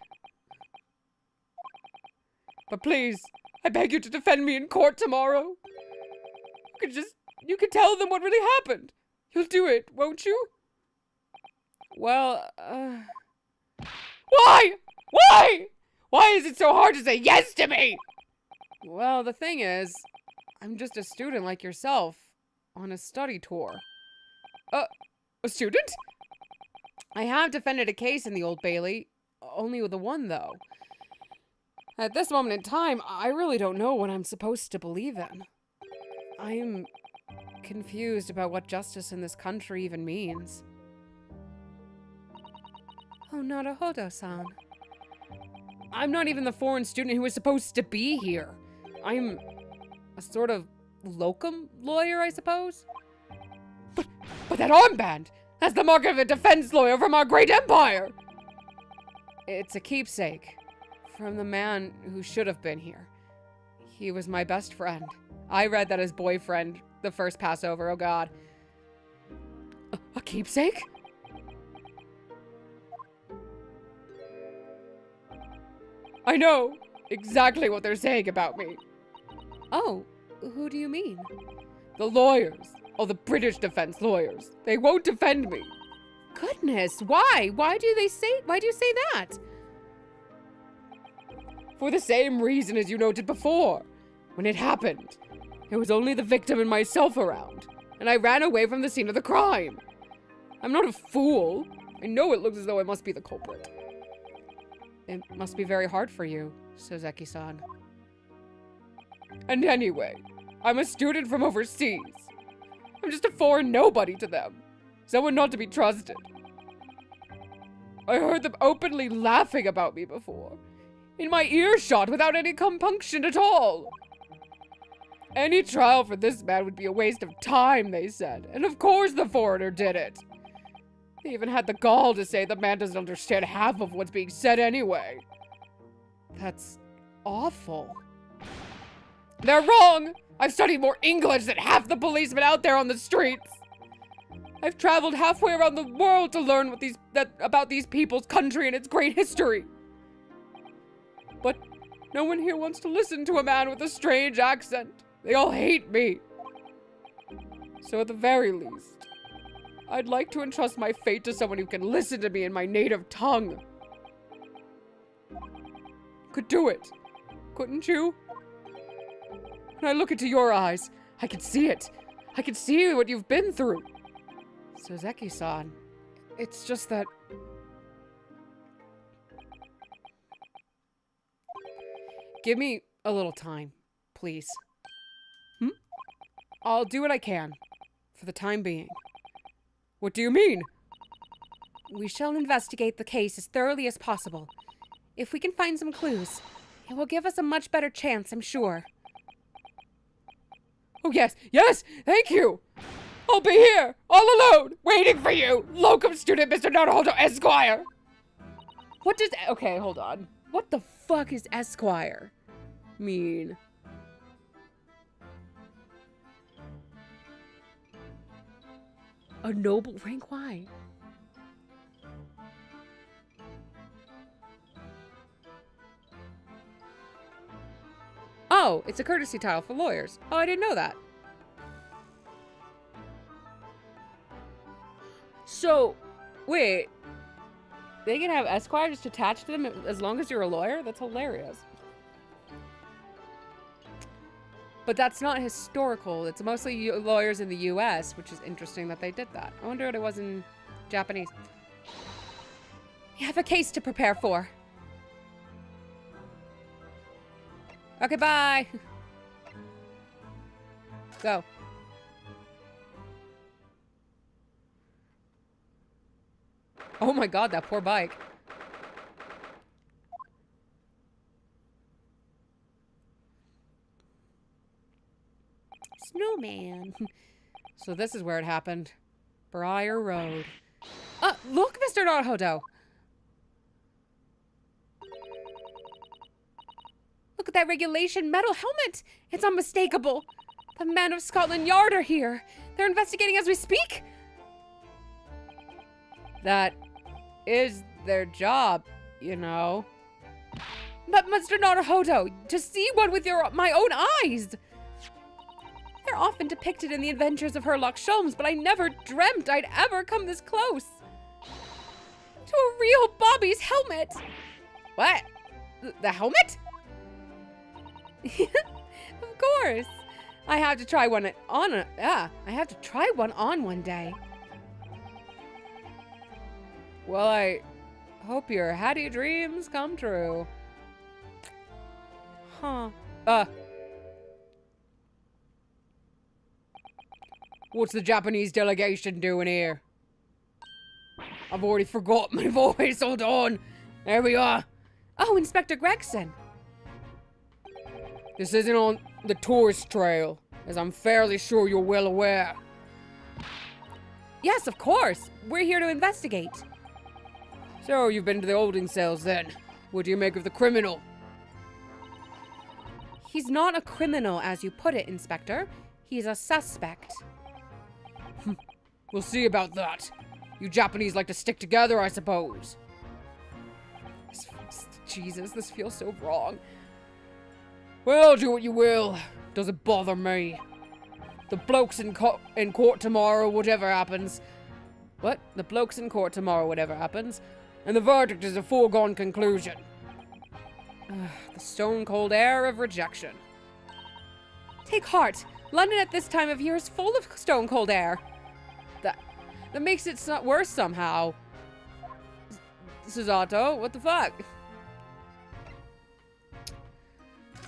But please, I beg you to defend me in court tomorrow. You could tell them what really happened. You'll do it, won't you? Well, Why? Why? Why is it so hard to say yes to me? Well, the thing is, I'm just a student like yourself on a study tour. A student? I have defended a case in the Old Bailey, only with the one, though. At this moment in time, I really don't know what I'm supposed to believe in. I am confused about what justice in this country even means. Oh, Naruhodo-san. I'm not even the foreign student who was supposed to be here. I'm a sort of locum lawyer, I suppose? But that armband! That's the mark of a defense lawyer from our great empire! It's a keepsake from the man who should have been here. He was my best friend. I read that as boyfriend the first Passover, oh god. A keepsake? I know exactly what they're saying about me. Oh, who do you mean? The lawyers. All the British defense lawyers. They won't defend me. Goodness, why? Why do you say that? For the same reason as you noted before. When it happened, there was only the victim and myself around, and I ran away from the scene of the crime. I'm not a fool. I know it looks as though I must be the culprit. It must be very hard for you, Sozeki-san. And anyway, I'm a student from overseas. I'm just a foreign nobody to them. Someone not to be trusted. I heard them openly laughing about me before. In my earshot without any compunction at all. Any trial for this man would be a waste of time, they said. And of course the foreigner did it. They even had the gall to say the man doesn't understand half of what's being said anyway. That's awful. They're wrong! I've studied more English than half the policemen out there on the streets. I've traveled halfway around the world to learn about these people's country and its great history. But no one here wants to listen to a man with a strange accent. They all hate me. So at the very least, I'd like to entrust my fate to someone who can listen to me in my native tongue. Could do it, couldn't you? When I look into your eyes, I can see it. I can see what you've been through. Sozeki-san, it's just that... Give me a little time, please. I'll do what I can, for the time being. What do you mean? We shall investigate the case as thoroughly as possible. If we can find some clues, it will give us a much better chance, I'm sure. Oh, yes, thank you. I'll be here, all alone, waiting for you, locum student Mr. Naruhodo Esquire. What does... Okay, hold on. What the fuck is Esquire mean? A noble rank? Why? Oh, it's a courtesy title for lawyers. Oh, I didn't know that. So, wait. They can have Esquire just attached to them as long as you're a lawyer? That's hilarious. But that's not historical. It's mostly lawyers in the US, which is interesting that they did that. I wonder what it was in Japanese. You have a case to prepare for. Okay, bye. Go. Oh my god, that poor bike. Snowman. So this is where it happened. Briar Road. Look, Mr. Naruhodo. Look at that regulation metal helmet. It's unmistakable. The men of Scotland Yard are here. They're investigating as we speak. That is their job, you know. But Mr. Naruhodo, to see one with my own eyes! They're often depicted in the adventures of Sherlock Holmes, but I never dreamt I'd ever come this close to a real Bobby's helmet. What? The helmet? Of course. I have to try one on. I have to try one on one day. Well, I hope your Hattie dreams come true. Huh. What's the Japanese delegation doing here? I've already forgot my voice. Hold on. There we are. Oh, Inspector Gregson. This isn't on the tourist trail, as I'm fairly sure you're well aware. Yes, of course. We're here to investigate. So, you've been to the holding cells then. What do you make of the criminal? He's not a criminal, as you put it, Inspector. He's a suspect. We'll see about that. You Japanese like to stick together, I suppose. Jesus, this feels so wrong. Well, do what you will. Doesn't bother me. The bloke's in court tomorrow, whatever happens. What? The bloke's in court tomorrow, whatever happens. And the verdict is a foregone conclusion. The stone-cold air of rejection. Take heart. London at this time of year is full of stone-cold air. That makes it worse somehow. Susato, what the fuck?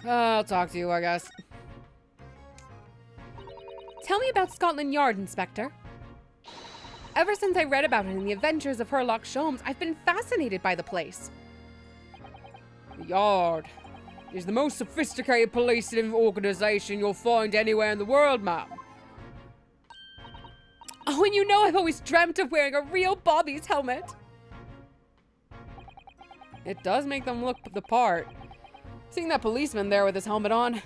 I'll talk to you, I guess. Tell me about Scotland Yard, Inspector. Ever since I read about it in the adventures of Sherlock Holmes, I've been fascinated by the place. The Yard is the most sophisticated policing organization you'll find anywhere in the world, ma'am. Oh, and you know I've always dreamt of wearing a real Bobby's helmet. It does make them look the part. Seeing that policeman there with his helmet on,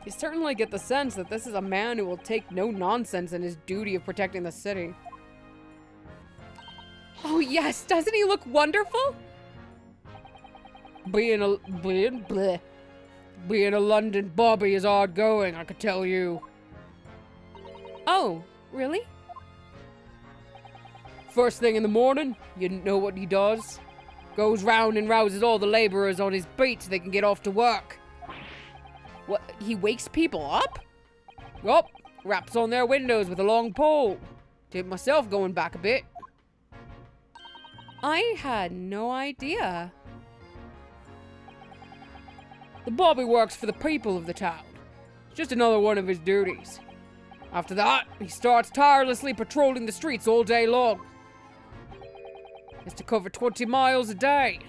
you certainly get the sense that this is a man who will take no nonsense in his duty of protecting the city. Oh yes, doesn't he look wonderful? Being a London Bobby is hard going, I could tell you. Oh, really? First thing in the morning, you know what he does? Goes round and rouses all the laborers on his beat so they can get off to work. What, he wakes people up? Yup, raps on their windows with a long pole. Did myself going back a bit. I had no idea. The Bobby works for the people of the town. It's just another one of his duties. After that, he starts tirelessly patrolling the streets all day long. He has to cover 20 miles a day.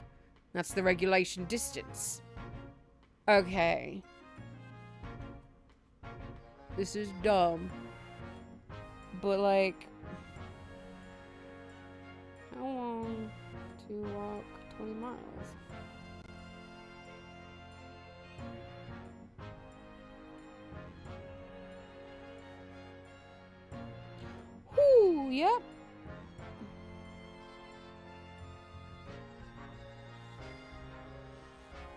That's the regulation distance. Okay. This is dumb. But like, how long to walk 20 miles? Whew, yep.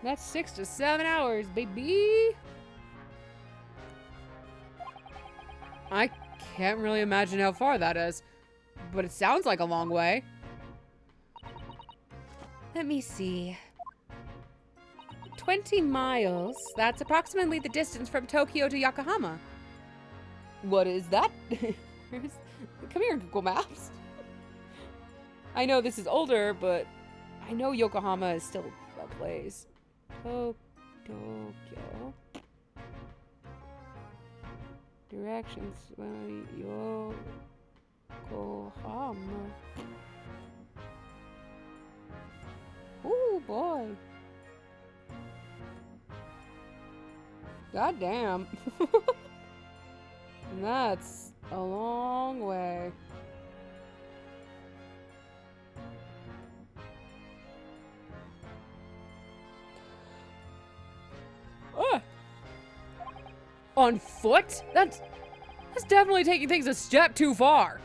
That's 6 to 7 hours, baby. I can't really imagine how far that is, but it sounds like a long way. Let me see. 20 miles. That's approximately the distance from Tokyo to Yokohama. What is that? Come here, Google Maps. I know this is older, but I know Yokohama is still a place. Tokyo. Directions. Yokohama. Ooh, boy. God damn. That's a long way. On foot? That's definitely taking things a step too far.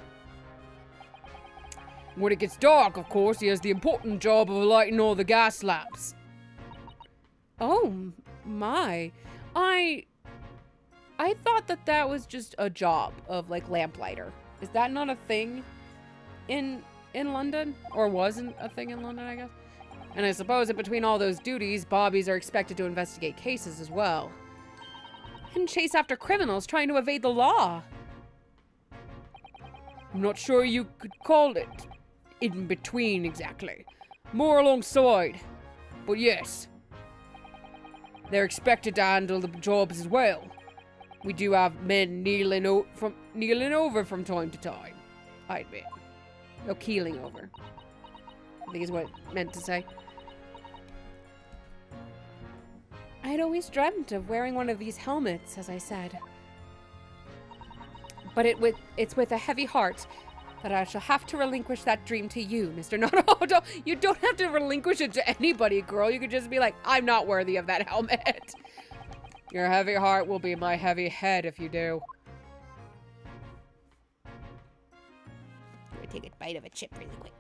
When it gets dark, of course, he has the important job of lighting all the gas lamps. Oh my. I thought that that was just a job of like lamplighter. Is that not a thing in London? Or wasn't a thing in London, I guess? And I suppose that between all those duties, bobbies are expected to investigate cases as well. And chase after criminals trying to evade the law. I'm not sure you could call it in between exactly. More alongside. But yes. They're expected to handle the jobs as well. We do have men kneeling over from time to time, I admit. Oh, keeling over, I think is what it meant to say. I had always dreamt of wearing one of these helmets, as I said. But it's with a heavy heart that I shall have to relinquish that dream to you, Mr. No, you don't have to relinquish it to anybody, girl. You could just be like, I'm not worthy of that helmet. Your heavy heart will be my heavy head if you do. I'm gonna take a bite of a chip really quick.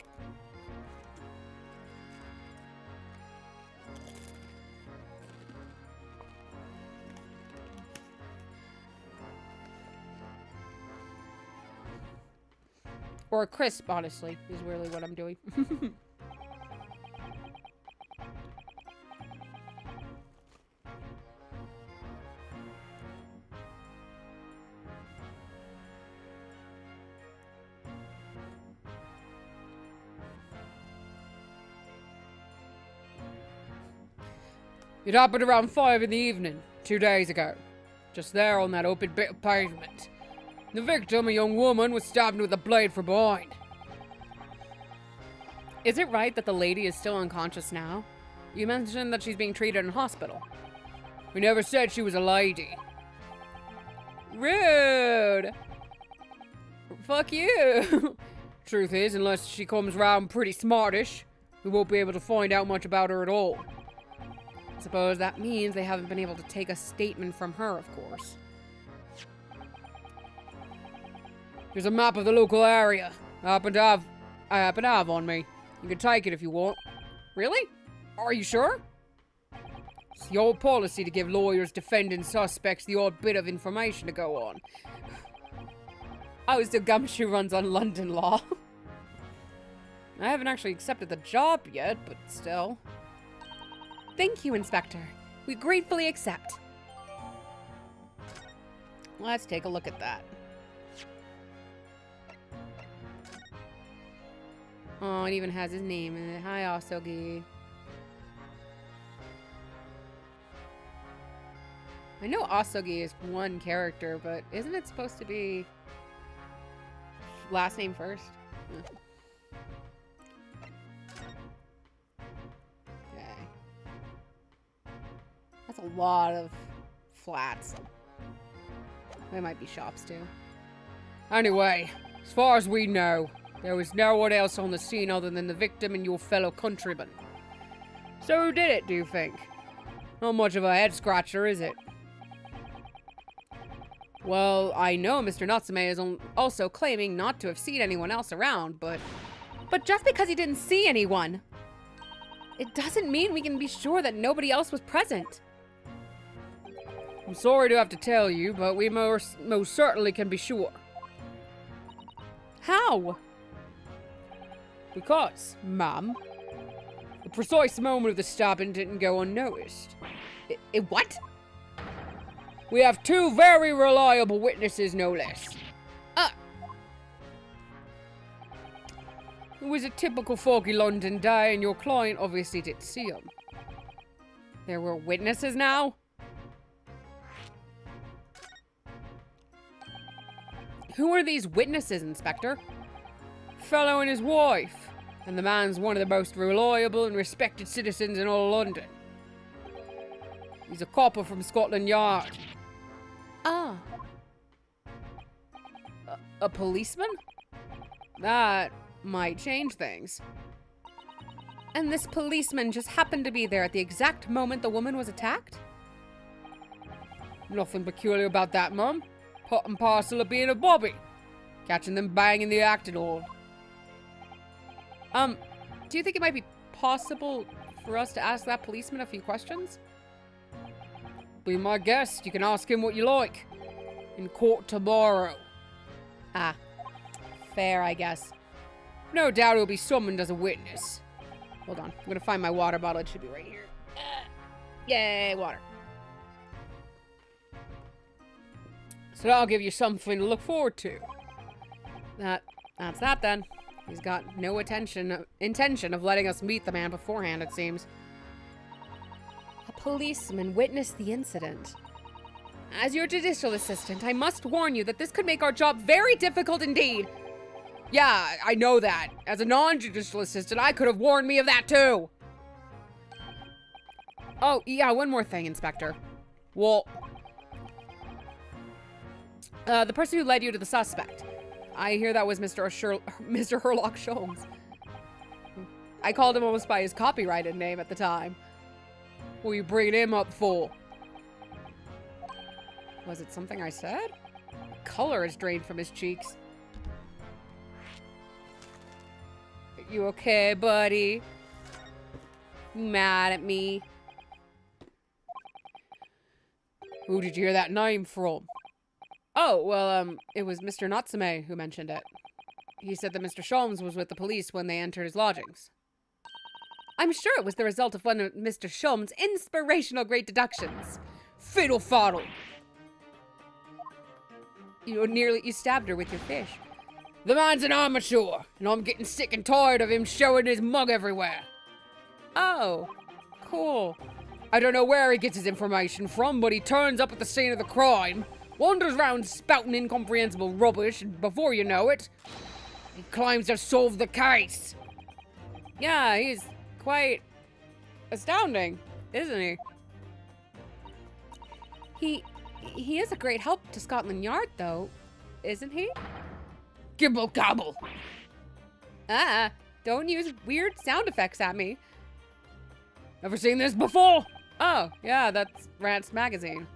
Or a crisp, honestly, is really what I'm doing. It happened around 5 in the evening, 2 days ago. Just there on that open bit of pavement. The victim, a young woman, was stabbed with a blade from behind. Is it right that the lady is still unconscious now? You mentioned that she's being treated in hospital. We never said she was a lady. Rude! Fuck you! Truth is, unless she comes round pretty smartish, we won't be able to find out much about her at all. I suppose that means they haven't been able to take a statement from her, of course. Here's a map of the local area. I happen to have on me. You can take it if you want. Really? Are you sure? It's the old policy to give lawyers defending suspects the odd bit of information to go on. Oh, so Gumshoe runs on London law. I haven't actually accepted the job yet, but still. Thank you, Inspector. We gratefully accept. Let's take a look at that. Oh, it even has his name in it. Hi, Asogi. I know Asogi is one character, but isn't it supposed to be last name first? Okay. That's a lot of flats. They might be shops too. Anyway, as far as we know, there was no one else on the scene other than the victim and your fellow countryman. So who did it, do you think? Not much of a head-scratcher, is it? Well, I know Mr. Natsume is also claiming not to have seen anyone else around, but just because he didn't see anyone, it doesn't mean we can be sure that nobody else was present. I'm sorry to have to tell you, but we most certainly can be sure. How? Because, ma'am, the precise moment of the stabbing didn't go unnoticed. What? We have 2 very reliable witnesses, no less. It was a typical foggy London day, and your client obviously didn't see him. There were witnesses now? Who are these witnesses, Inspector? Fellow and his wife, and the man's one of the most reliable and respected citizens in all London. He's a copper from Scotland Yard. Ah. A policeman? That might change things. And this policeman just happened to be there at the exact moment the woman was attacked? Nothing peculiar about that, Mum. Part and parcel of being a bobby. Catching them bang in the act and all. Do you think it might be possible for us to ask that policeman a few questions? Be my guest. You can ask him what you like. In court tomorrow. Ah. Fair, I guess. No doubt he'll be summoned as a witness. Hold on. I'm gonna find my water bottle. It should be right here. Yay, water. So that'll give you something to look forward to. That's that then. He's got no intention of letting us meet the man beforehand, it seems. A policeman witnessed the incident. As your judicial assistant, I must warn you that this could make our job very difficult indeed. Yeah, I know that. As a non-judicial assistant, I could have warned me of that too. Oh, yeah, one more thing, Inspector. Well, the person who led you to the suspect. I hear that was Mr. Sherlock Holmes. I called him almost by his copyrighted name at the time. what are you bringing him up for? Was it something I said? The color is drained from his cheeks. You okay, buddy? You mad at me? Who did you hear that name from? Oh, well, it was Mr. Natsume who mentioned it. He said that Mr. Sholmes was with the police when they entered his lodgings. I'm sure it was the result of one of Mr. Sholmes' inspirational great deductions. Fiddle faddle! You stabbed her with your fish. The man's an amateur, and I'm getting sick and tired of him showing his mug everywhere. Oh, cool. I don't know where he gets his information from, but he turns up at the scene of the crime, wanders around spouting incomprehensible rubbish, and before you know it, he claims to solve the case. Yeah, he's quite astounding, isn't he? He is a great help to Scotland Yard, though, isn't he? Gibble gobble. Don't use weird sound effects at me. Ever seen this before? Oh, yeah, that's Rant's magazine.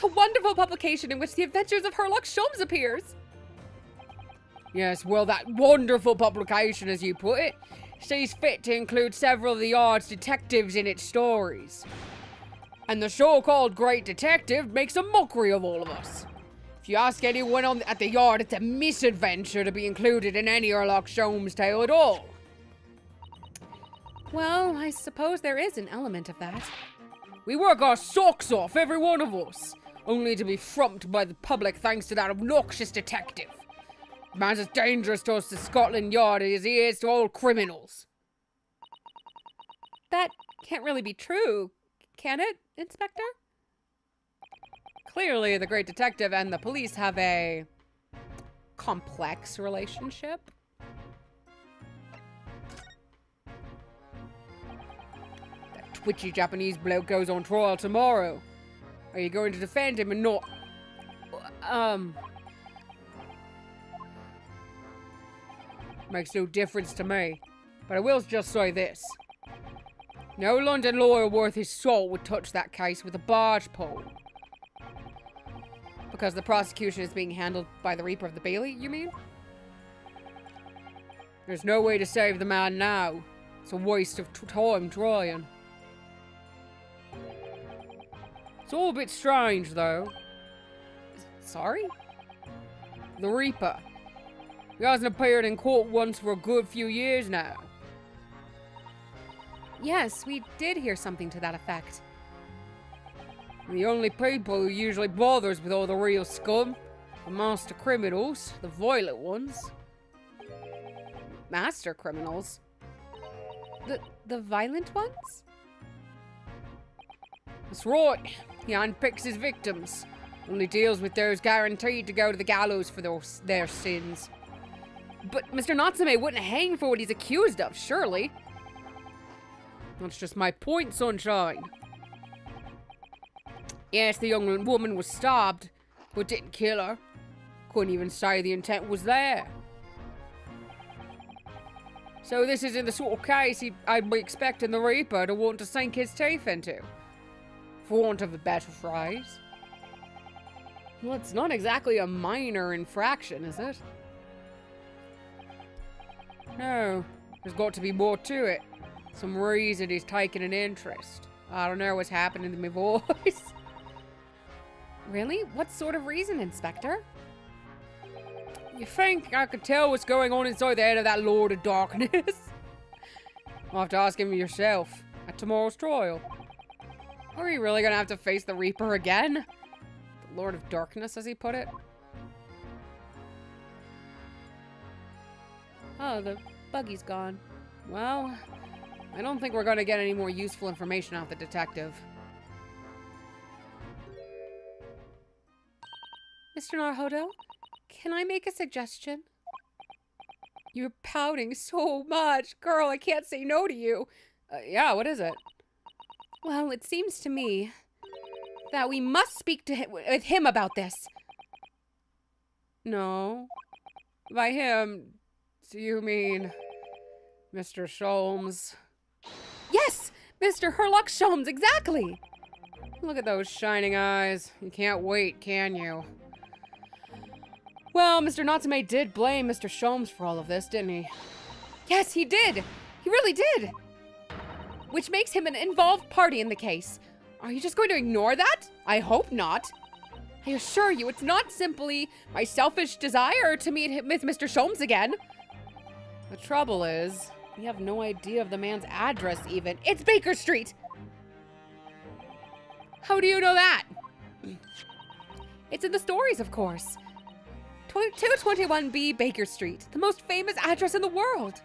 The wonderful publication in which the adventures of Sherlock Holmes appears. Yes, well, that wonderful publication, as you put it, sees fit to include several of the Yard's detectives in its stories. And the so-called great detective makes a mockery of all of us. If you ask anyone at the Yard, it's a misadventure to be included in any Sherlock Holmes tale at all. Well, I suppose there is an element of that. We work our socks off, every one of us, only to be frumped by the public thanks to that obnoxious detective. The man's as dangerous to us to Scotland Yard as he is to all criminals. That can't really be true, can it, Inspector? Clearly, the great detective and the police have a complex relationship. That twitchy Japanese bloke goes on trial tomorrow. Are you going to defend him or not? Makes no difference to me. But I will just say this. No London lawyer worth his salt would touch that case with a barge pole. Because the prosecution is being handled by the Reaper of the Bailey, you mean? There's no way to save the man now. It's a waste of time trying. It's all a bit strange, though. Sorry? The Reaper. He hasn't appeared in court once for a good few years now. Yes, we did hear something to that effect. The only people who usually bothers with all the real scum, the master criminals, the violent ones. Master criminals? The violent ones? That's right. He handpicks his victims. Only deals with those guaranteed to go to the gallows for their sins. But Mr. Natsume wouldn't hang for what he's accused of, surely. That's just my point, sunshine. Yes, the young woman was stabbed, but didn't kill her. Couldn't even say the intent was there. So this isn't the sort of case I'd be expecting the Reaper to want to sink his teeth into. For want of a better phrase. Well, it's not exactly a minor infraction, is it? No, there's got to be more to it. Some reason he's taking an interest. I don't know what's happening to my voice. Really? What sort of reason, Inspector? You think I could tell what's going on inside the head of that Lord of Darkness? You'll have to ask him yourself at tomorrow's trial. Are you really gonna have to face the Reaper again? The Lord of Darkness, as he put it. Oh, the buggy's gone. Well, I don't think we're gonna get any more useful information out of the detective. Mr. Naruhodo, can I make a suggestion? You're pouting so much. Girl, I can't say no to you. Yeah, what is it? Well, it seems to me that we must speak to with him about this. No. By him, do you mean Mr. Sholmes? Yes! Mr. Herlock Sholmes, exactly! Look at those shining eyes. You can't wait, can you? Well, Mr. Natsume did blame Mr. Sholmes for all of this, didn't he? Yes, he did! He really did! Which makes him an involved party in the case. Are you just going to ignore that? I hope not. I assure you, it's not simply my selfish desire to meet with Mr. Sholmes again. The trouble is, we have no idea of the man's address even. It's Baker Street! How do you know that? It's in the stories, of course. 221B Baker Street, the most famous address in the world.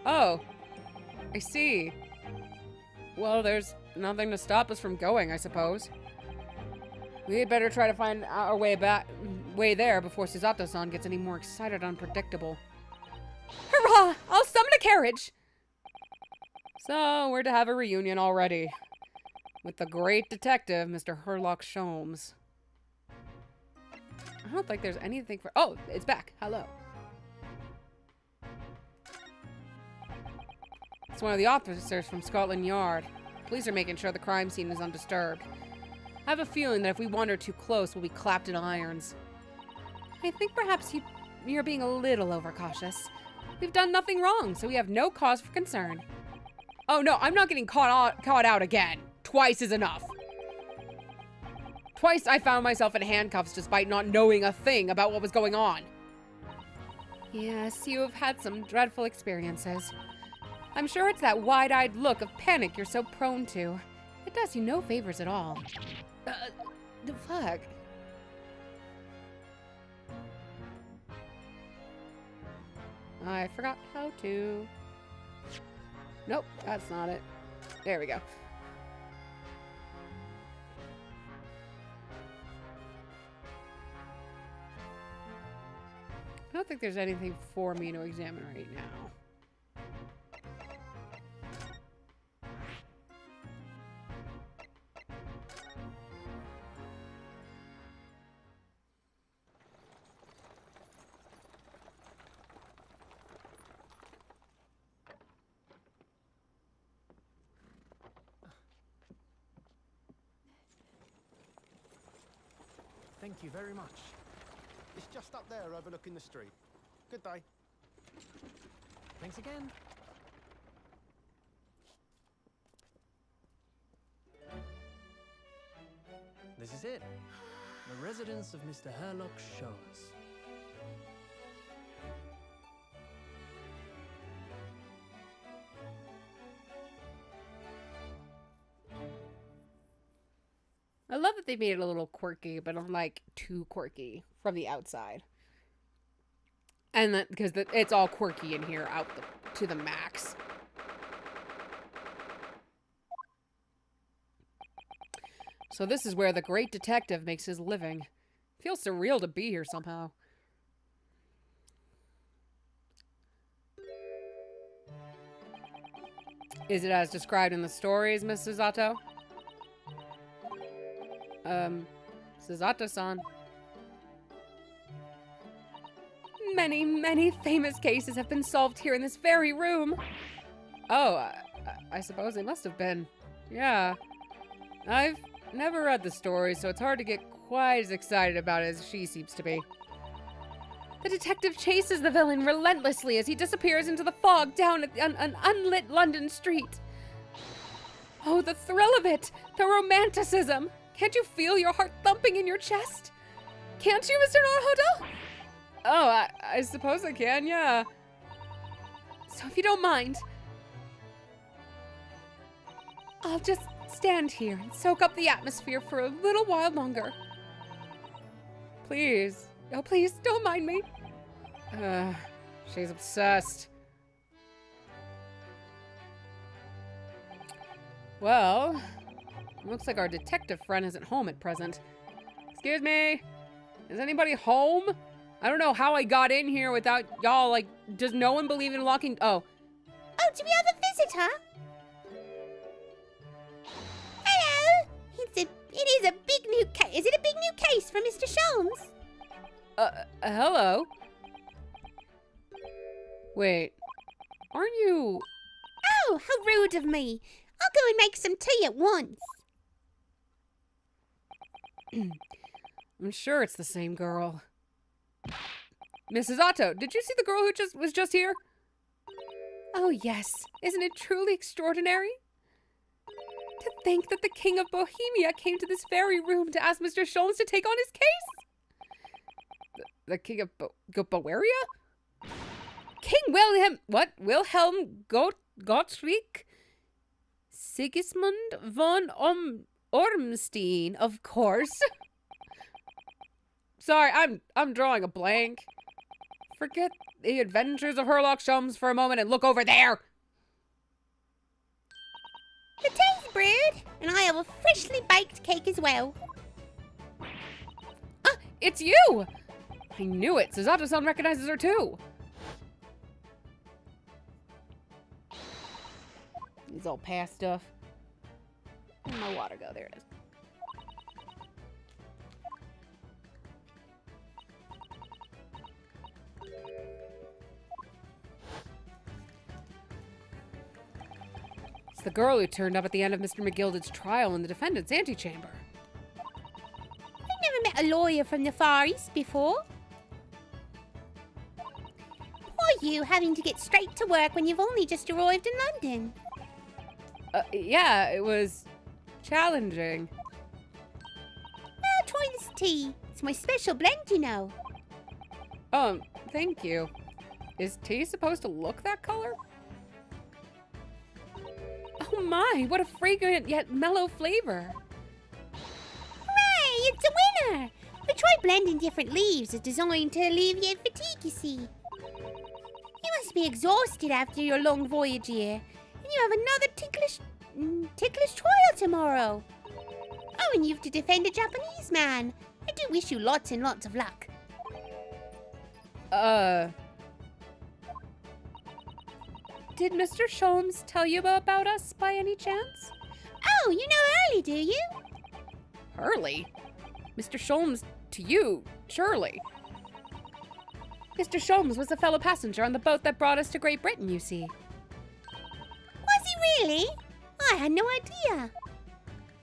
Oh, I see. Well, there's nothing to stop us from going, I suppose. We had better try to find our way there before Susato-san gets any more excited and unpredictable. Hurrah! I'll summon a carriage! So, we're to have a reunion already. With the great detective, Mr. Herlock Sholmes. I don't think there's anything for... Oh, it's back. Hello. It's one of the officers from Scotland Yard. Police are making sure the crime scene is undisturbed. I have a feeling that if we wander too close, we'll be clapped in irons. I think perhaps you're being a little overcautious. We've done nothing wrong, so we have no cause for concern. Oh no, I'm not getting caught out again. Twice is enough. Twice I found myself in handcuffs despite not knowing a thing about what was going on. Yes, you have had some dreadful experiences. I'm sure it's that wide-eyed look of panic you're so prone to. It does you no favors at all. The fuck? I forgot how to... Nope, that's not it. There we go. I don't think there's anything for me to examine right now. Thank you very much. It's just up there overlooking the street. Good day. Thanks again. This is it. The residence of Mr. Herlock Sholmes. I love that they made it a little quirky, but not like too quirky from the outside. And that because it's all quirky in here to the max. So this is where the great detective makes his living. Feels surreal to be here somehow. Is it as described in the stories, Miss Susato? Susato-san. Many, many famous cases have been solved here in this very room. Oh, I suppose they must have been. Yeah. I've never read the story, so it's hard to get quite as excited about it as she seems to be. The detective chases the villain relentlessly as he disappears into the fog down an unlit London street. Oh, the thrill of it! The romanticism! Can't you feel your heart thumping in your chest? Can't you, Mr. Naruhodo? Oh, I suppose I can, yeah. So if you don't mind, I'll just stand here and soak up the atmosphere for a little while longer. Please. Oh, please, don't mind me. She's obsessed. Well, looks like our detective friend isn't home at present. Excuse me? Is anybody home? I don't know how I got in here without y'all, like, does no one believe in locking? Oh. Oh, do we have a visitor? Hello! It is a big new case. Is it a big new case for Mr. Sholmes? Hello? Wait, aren't you... Oh, how rude of me. I'll go and make some tea at once. I'm sure it's the same girl. Mrs. Otto, did you see the girl who was just here? Oh yes, isn't it truly extraordinary? To think that the King of Bohemia came to this very room to ask Mr. Sholmes to take on his case? The King of Bavaria? King Wilhelm... What? Wilhelm Gottschalk? Sigismund von Ormstein, of course. Sorry, I'm drawing a blank. Forget the adventures of Herlock Sholmes for a moment and look over there. The tea's brewed, and I have a freshly baked cake as well. Ah, it's you! I knew it. Suzato-san recognizes her too. These old past stuff. Where'd my water go? There it is. It's the girl who turned up at the end of Mr. McGilded's trial in the defendant's antechamber. I never met a lawyer from the Far East before. Poor you, having to get straight to work when you've only just arrived in London. Yeah, it was challenging. Well, try this tea. It's my special blend, you know. Thank you. Is tea supposed to look that color? Oh my, what a fragrant yet mellow flavor. Hooray, it's a winner! We tried blending different leaves. It's designed to alleviate fatigue, you see. You must be exhausted after your long voyage here. And you have another ticklish trial tomorrow. Oh, and you have to defend a Japanese man. I do wish you lots and lots of luck. Did Mr. Sholmes tell you about us by any chance? Oh, you know Early, do you? Hurley? Mr. Sholmes to you, surely. Mr. Sholmes was a fellow passenger on the boat that brought us to Great Britain, you see. Was he really? I had no idea.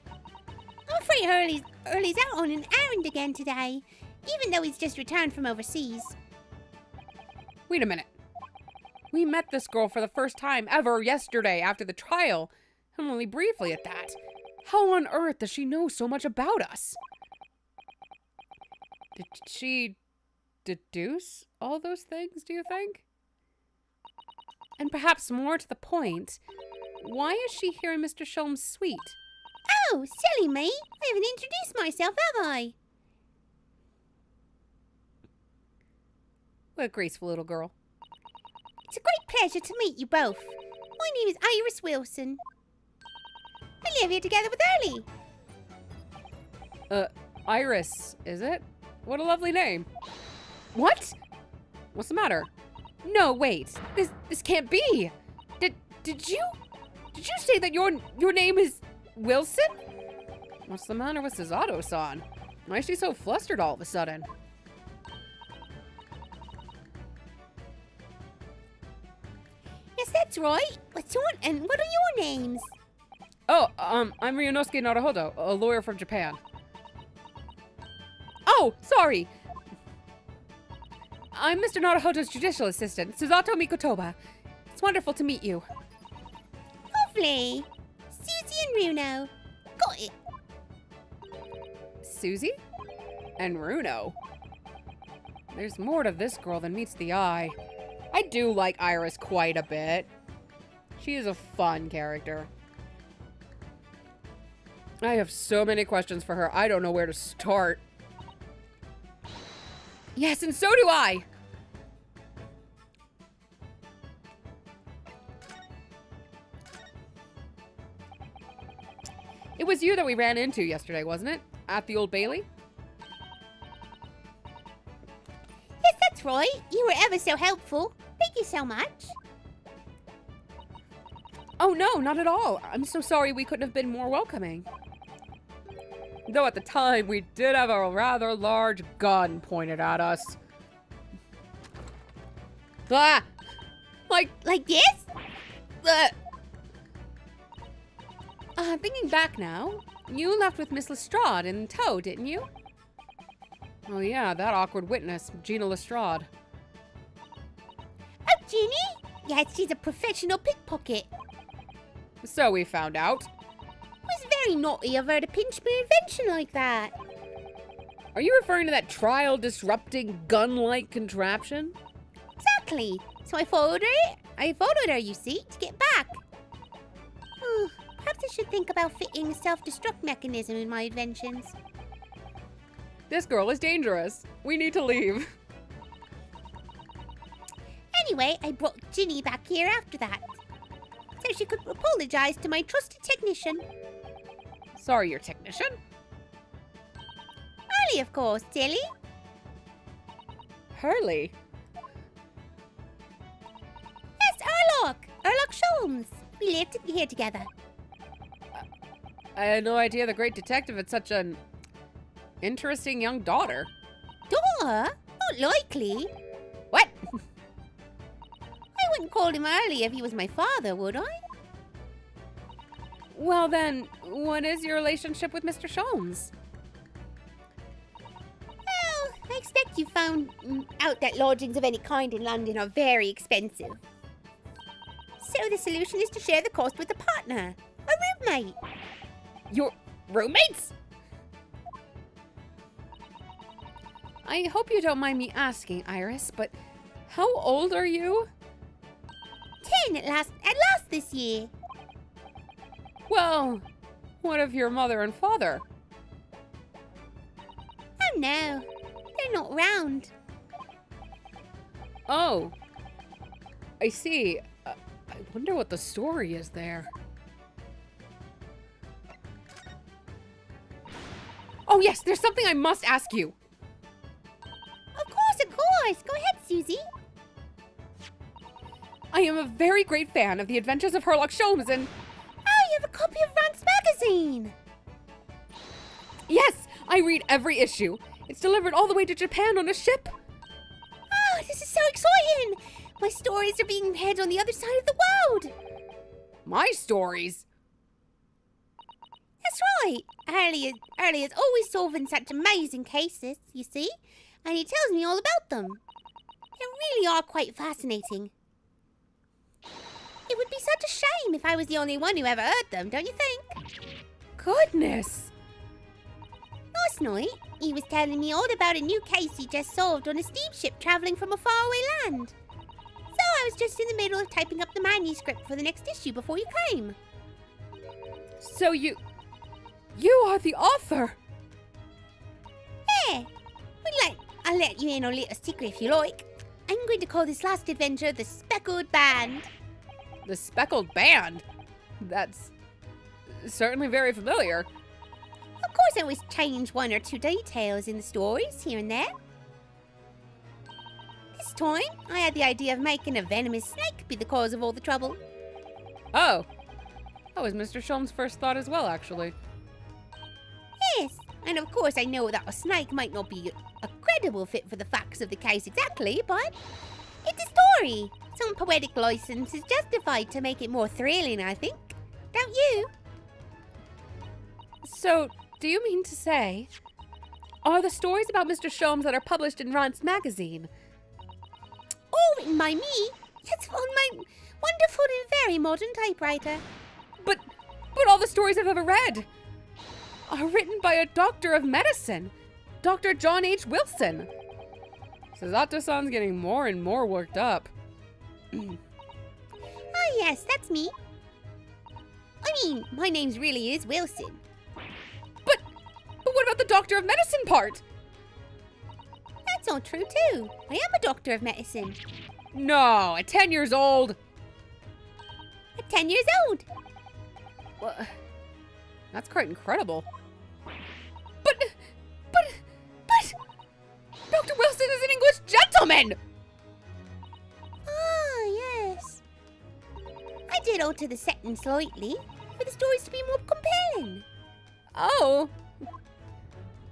I'm afraid Hurley's out on an errand again today, even though he's just returned from overseas. Wait a minute. We met this girl for the first time ever yesterday after the trial, and only briefly at that. How on earth does she know so much about us? Did she deduce all those things, do you think? And perhaps more to the point, why is she here in Mr. Sholmes' suite? Oh, silly me. I haven't introduced myself, have I? What a graceful little girl. It's a great pleasure to meet you both. My name is Iris Wilson. I live here together with Early. Iris, is it? What a lovely name. What? What's the matter? No, wait. This can't be. Did you say that your name is Wilson? What's the matter with Suzato-san? Why is she so flustered all of a sudden? Yes, that's right. What's on and what are your names? Oh, I'm Ryunosuke Naruhodo, a lawyer from Japan. Oh, sorry. I'm Mr. Naruhodo's judicial assistant, Suzato Mikotoba. It's wonderful to meet you. Lovely. Susie and Runo. Got it. Susie? And Runo. There's more to this girl than meets the eye. I do like Iris quite a bit. She is a fun character. I have so many questions for her. I don't know where to start. Yes, and so do I. It was you that we ran into yesterday, wasn't it? At the Old Bailey? Yes, that's right. You were ever so helpful. Thank you so much. Oh, no, not at all. I'm so sorry we couldn't have been more welcoming. Though at the time, we did have a rather large gun pointed at us. Ah! Like this? Thinking back now, you left with Miss Lestrade in tow, didn't you? Oh yeah, that awkward witness, Gina Lestrade. Oh, Ginny? Yes, she's a professional pickpocket. So we found out. It was very naughty of her to pinch my invention like that. Are you referring to that trial-disrupting gun-like contraption? Exactly. So I followed her, you see, to get back. Perhaps I should think about fitting a self-destruct mechanism in my inventions. This girl is dangerous. We need to leave. Anyway, I brought Ginny back here after that, so she could apologize to my trusted technician. Sorry, your technician? Early, of course, silly. Hurley? Yes, Erlock Sholmes. We live here together. I had no idea the great detective had such an interesting young daughter. Daughter? Not likely. What? I wouldn't call him Early if he was my father, would I? Well then, what is your relationship with Mr. Sholmes? Well, I expect you found out that lodgings of any kind in London are very expensive. So the solution is to share the cost with a partner, a roommate. Your roommates? I hope you don't mind me asking, Iris, but how old are you? 10 at last this year. Well, what of your mother and father? Oh no, they're not round. Oh, I see. I wonder what the story is there. Oh yes, there's something I must ask you. Of course. Go ahead, Susie. I am a very great fan of the adventures of Sherlock Holmes and... Oh, you have a copy of Rance magazine. Yes, I read every issue. It's delivered all the way to Japan on a ship. Oh, this is so exciting. My stories are being read on the other side of the world. My stories? That's right. Early is always solving such amazing cases, you see, and he tells me all about them. They really are quite fascinating. It would be such a shame if I was the only one who ever heard them, don't you think? Goodness. Last night, he was telling me all about a new case he just solved on a steamship travelling from a faraway land. So I was just in the middle of typing up the manuscript for the next issue before you came. So you are the author. Yeah. I'll let you in on a little secret if you like. I'm going to call this last adventure the Speckled Band. The Speckled Band? That's certainly very familiar. Of course, I always change one or two details in the stories here and there. This time, I had the idea of making a venomous snake be the cause of all the trouble. Oh. That was Mr. Sholmes' first thought as well, actually. Yes, and of course I know that a snake might not be a credible fit for the facts of the case exactly, but it's a story. Some poetic license is justified to make it more thrilling, I think. Don't you? So, do you mean to say, are the stories about Mr. Sholmes that are published in Rance magazine? All written by me? That's on my wonderful and very modern typewriter. But all the stories I've ever read. are written by a doctor of medicine, Dr. John H. Wilson. Suzato-san's getting more and more worked up. Oh, yes, that's me. I mean, my name's really is Wilson. But what about the doctor of medicine part? That's all true, too. I am a doctor of medicine. No, at 10 years old. At 10 years old. Well, that's quite incredible. But, Dr. Wilson is an English gentleman! Ah, yes. I did alter the setting slightly for the stories to be more compelling. Oh.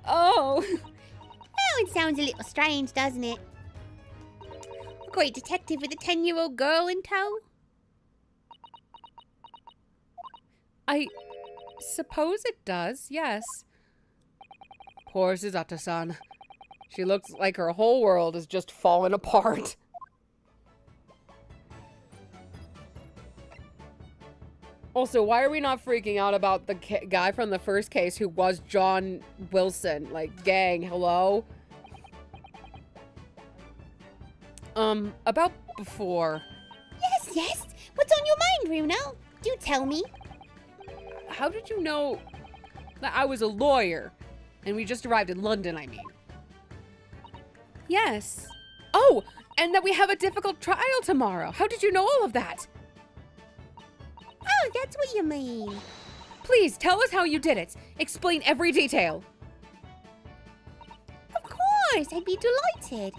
Oh. Oh, it sounds a little strange, doesn't it? A great detective with a 10-year-old girl in tow? I suppose it does, yes. Poor Suzato-san. She looks like her whole world is just falling apart. Also, why are we not freaking out about the guy from the first case who was John Wilson? Like, gang, hello? About before. Yes, yes. What's on your mind, Bruno? Do tell me. How did you know that I was a lawyer? And we just arrived in London, I mean. Yes. Oh, and that we have a difficult trial tomorrow. How did you know all of that? Oh, that's what you mean. Please, tell us how you did it. Explain every detail. Of course, I'd be delighted.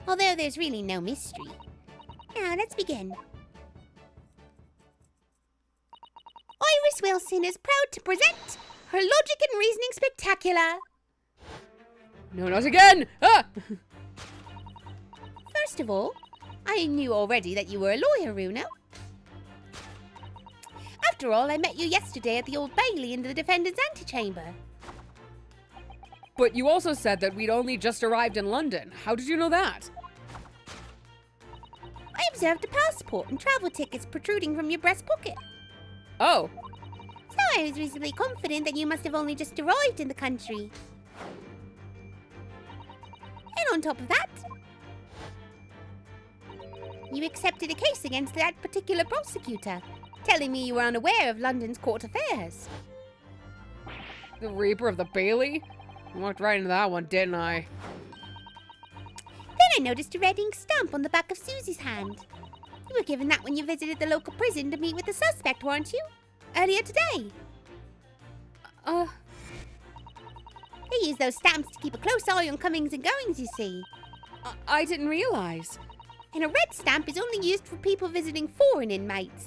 Although there's really no mystery. Now, let's begin. Iris Wilson is proud to present her Logic and Reasoning Spectacular. No, not again! Ah! First of all, I knew already that you were a lawyer, Runo. After all, I met you yesterday at the Old Bailey in the defendant's antechamber. But you also said that we'd only just arrived in London. How did you know that? I observed a passport and travel tickets protruding from your breast pocket. Oh. So I was reasonably confident that you must have only just arrived in the country. And on top of that, you accepted a case against that particular prosecutor, telling me you were unaware of London's court affairs. The Reaper of the Bailey? I walked right into that one, didn't I? Then I noticed a red ink stamp on the back of Susie's hand. You were given that when you visited the local prison to meet with the suspect, weren't you? Earlier today. They use those stamps to keep a close eye on comings and goings, you see. I didn't realize. And a red stamp is only used for people visiting foreign inmates.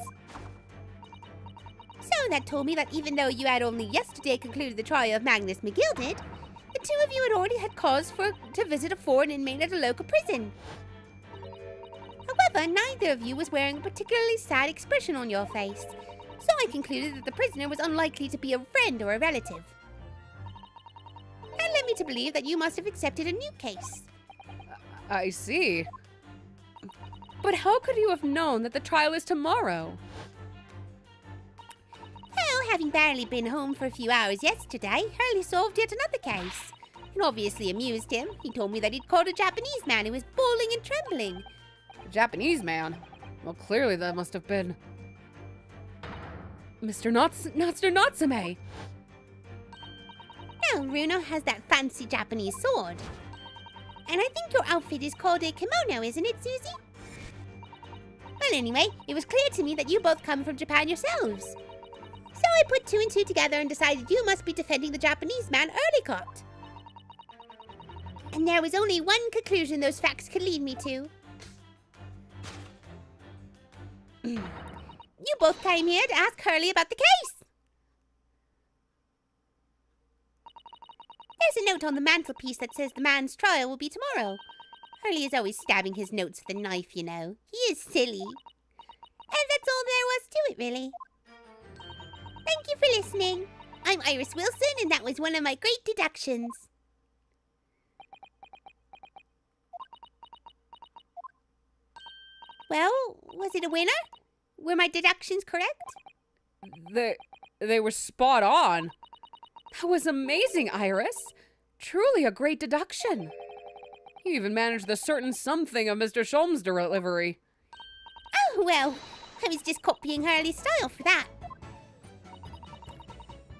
So that told me that even though you had only yesterday concluded the trial of Magnus McGilded, the two of you had already had cause to visit a foreign inmate at a local prison. However, neither of you was wearing a particularly sad expression on your face, so I concluded that the prisoner was unlikely to be a friend or a relative. That led me to believe that you must have accepted a new case. I see. But how could you have known that the trial is tomorrow? Well, having barely been home for a few hours yesterday, Hurley solved yet another case. It obviously amused him. He told me that he'd caught a Japanese man who was bawling and trembling. A Japanese man? Well, clearly that must have been Mr. Natsume. Now, Runo has that fancy Japanese sword. And I think your outfit is called a kimono, isn't it, Susie? Well, anyway, it was clear to me that you both come from Japan yourselves. So I put two and two together and decided you must be defending the Japanese man Early caught. And there was only one conclusion those facts could lead me to. You both came here to ask Hurley about the case. There's a note on the mantelpiece that says the man's trial will be tomorrow. Hurley is always stabbing his notes with a knife, you know. He is silly. And that's all there was to it, really. Thank you for listening. I'm Iris Wilson, and that was one of my great deductions. Well, was it a winner? Were my deductions correct? They were spot on. That was amazing, Iris. Truly a great deduction. You even managed the certain something of Mr. Sholmes' delivery. Oh, well, I was just copying Hurley's style for that.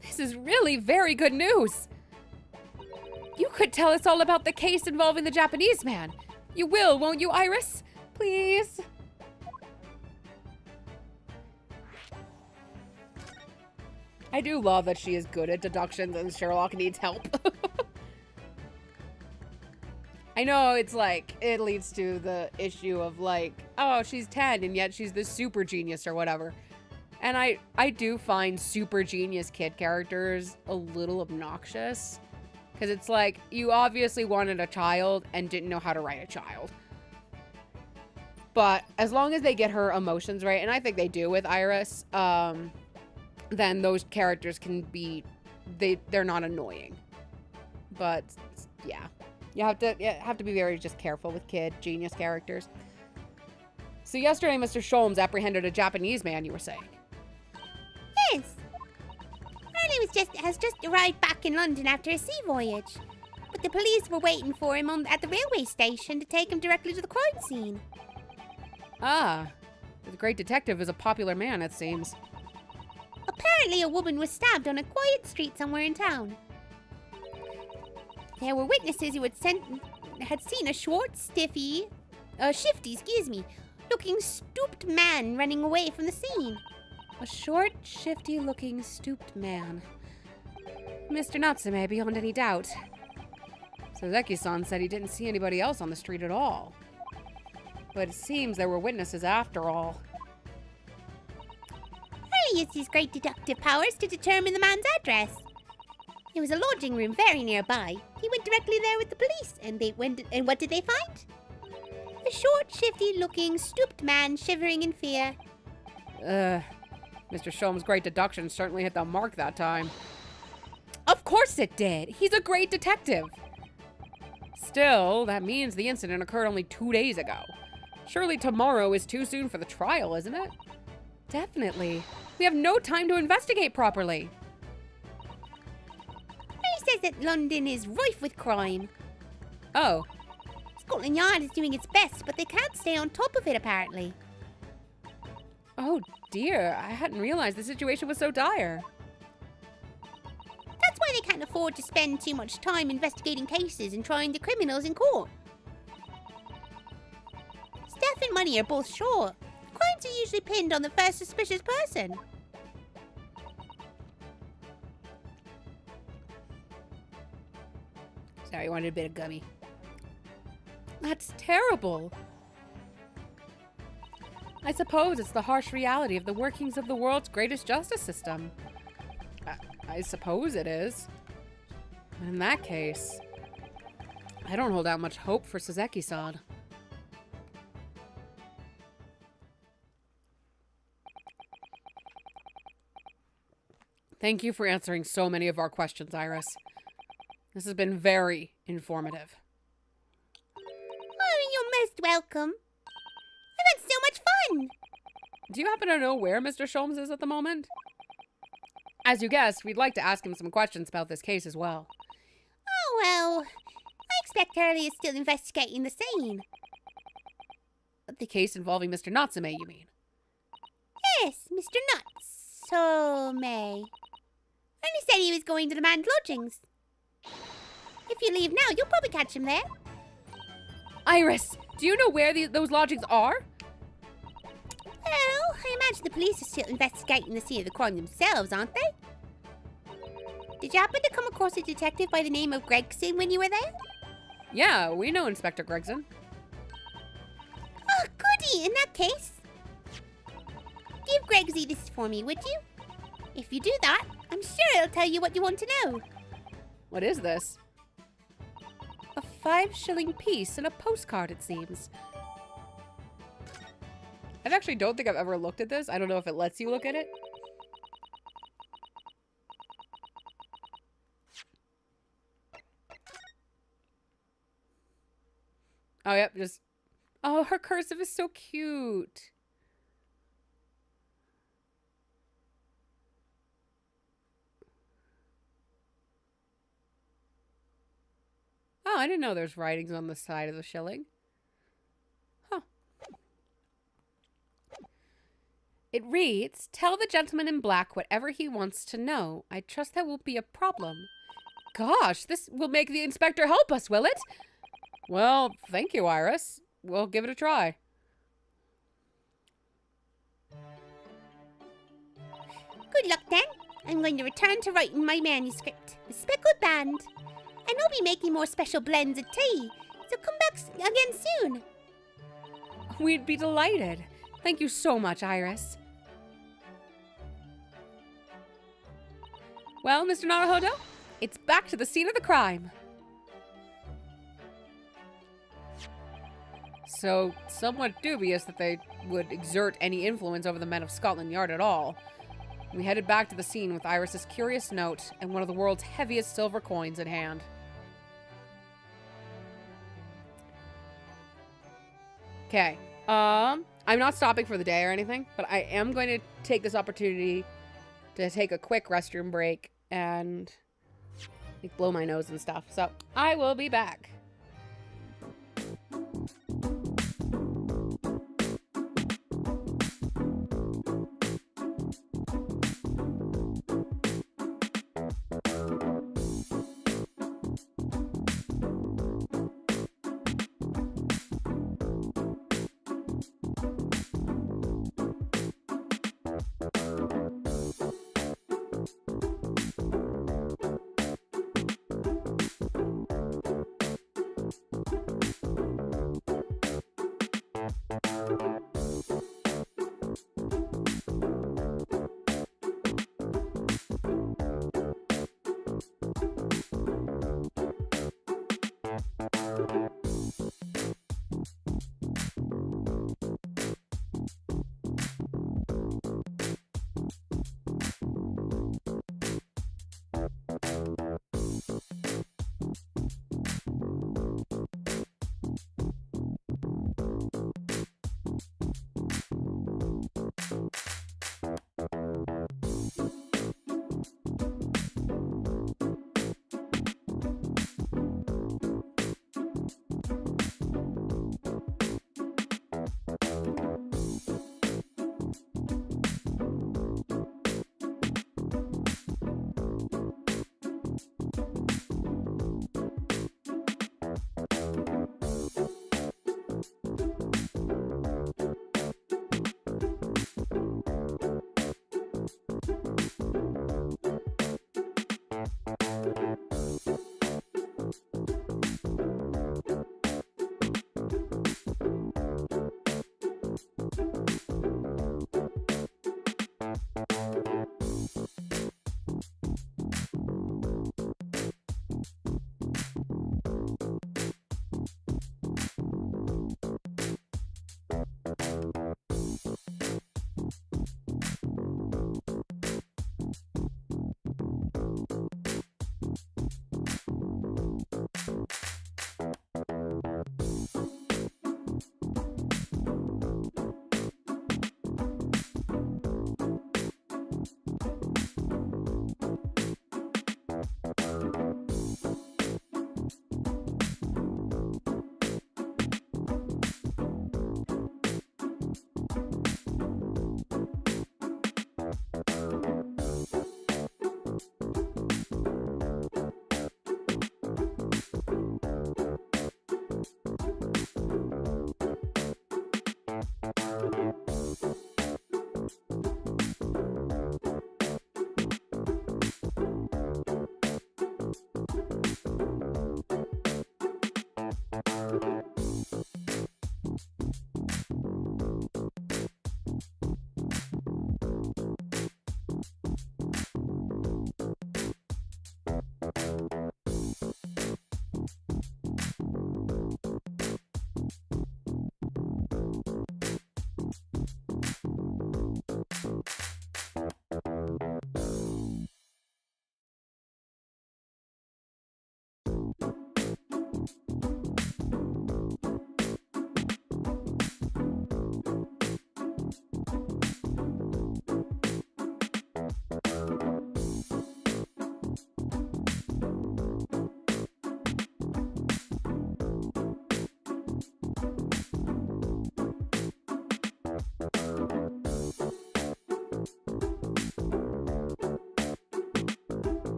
This is really very good news. You could tell us all about the case involving the Japanese man. You will, won't you, Iris? Please? I do love that she is good at deductions and Sherlock needs help. I know it's like, it leads to the issue of like, oh, she's 10 and yet she's this super genius or whatever. And I do find super genius kid characters a little obnoxious. Because it's like, you obviously wanted a child and didn't know how to write a child. But as long as they get her emotions right, and I think they do with Iris, then those characters can be, they're not annoying. But yeah, you have to be very just careful with kid genius characters. So yesterday, Mr. Sholmes apprehended a Japanese man, you were saying? Yes. Hurley has just arrived back in London after a sea voyage. But the police were waiting for him at the railway station to take him directly to the crime scene. Ah, the great detective is a popular man, it seems. Apparently a woman was stabbed on a quiet street somewhere in town. There were witnesses who had seen a shifty, looking stooped man running away from the scene. A short, shifty-looking, stooped man. Mr. Natsume, beyond any doubt. Soseki-san said he didn't see anybody else on the street at all. But it seems there were witnesses after all. Hurley used his great deductive powers to determine the man's address. There was a lodging room very nearby. He went directly there with the police, and what did they find? A short, shifty-looking, stooped man shivering in fear. Mr. Sholmes' great deduction certainly hit the mark that time. Of course it did. He's a great detective. Still, that means the incident occurred only 2 days ago. Surely tomorrow is too soon for the trial, isn't it? Definitely. We have no time to investigate properly. Hurley says that London is rife with crime. Oh, Scotland Yard is doing its best, but they can't stay on top of it, apparently. oh dear, I hadn't realized the situation was so dire. That's why they can't afford to spend too much time investigating cases and trying the criminals in court. Staff and money are both short. Crimes are usually pinned on the first suspicious person. Sorry, I wanted a bit of gummy. That's terrible. I suppose it's the harsh reality of the workings of the world's greatest justice system. I suppose it is. But in that case, I don't hold out much hope for Soseki-san. Thank you for answering so many of our questions, Iris. This has been very informative. Oh, you're most welcome. I've had so much fun. Do you happen to know where Mr. Sholmes is at the moment? As you guessed, we'd like to ask him some questions about this case as well. Oh, well, I expect Hurley is still investigating the scene. The case involving Mr. Natsume, you mean? Yes, Mr. Natsume. Hurley said he was going to the man's lodgings. If you leave now, you'll probably catch him there. Iris, do you know where those lodgings are? Well, I imagine the police are still investigating the scene of the crime themselves, aren't they? Did you happen to come across a detective by the name of Gregson when you were there? Yeah, we know Inspector Gregson. Oh, goody, in that case. Give Gregsy this for me, would you? If you do that, I'm sure it'll tell you what you want to know. What is this? A 5-shilling piece and a postcard, it seems. I actually don't think I've ever looked at this. I don't know if it lets you look at it. Oh, yep, just... Oh, her cursive is so cute. Oh, I didn't know there's writings on the side of the shilling. Huh. It reads, "Tell the gentleman in black whatever he wants to know. I trust that won't be a problem." Gosh, this will make the inspector help us, will it? Well, thank you, Iris. We'll give it a try. Good luck then. I'm going to return to writing my manuscript, The Speckled Band. And I'll be making more special blends of tea, so come back again soon. We'd be delighted. Thank you so much, Iris. Well, Mr. Naruhodo, it's back to the scene of the crime. So, somewhat dubious that they would exert any influence over the men of Scotland Yard at all. We headed back to the scene with Iris's curious note and one of the world's heaviest silver coins in hand. Okay. I'm not stopping for the day or anything, but I am going to take this opportunity to take a quick restroom break and like, blow my nose and stuff. So I will be back.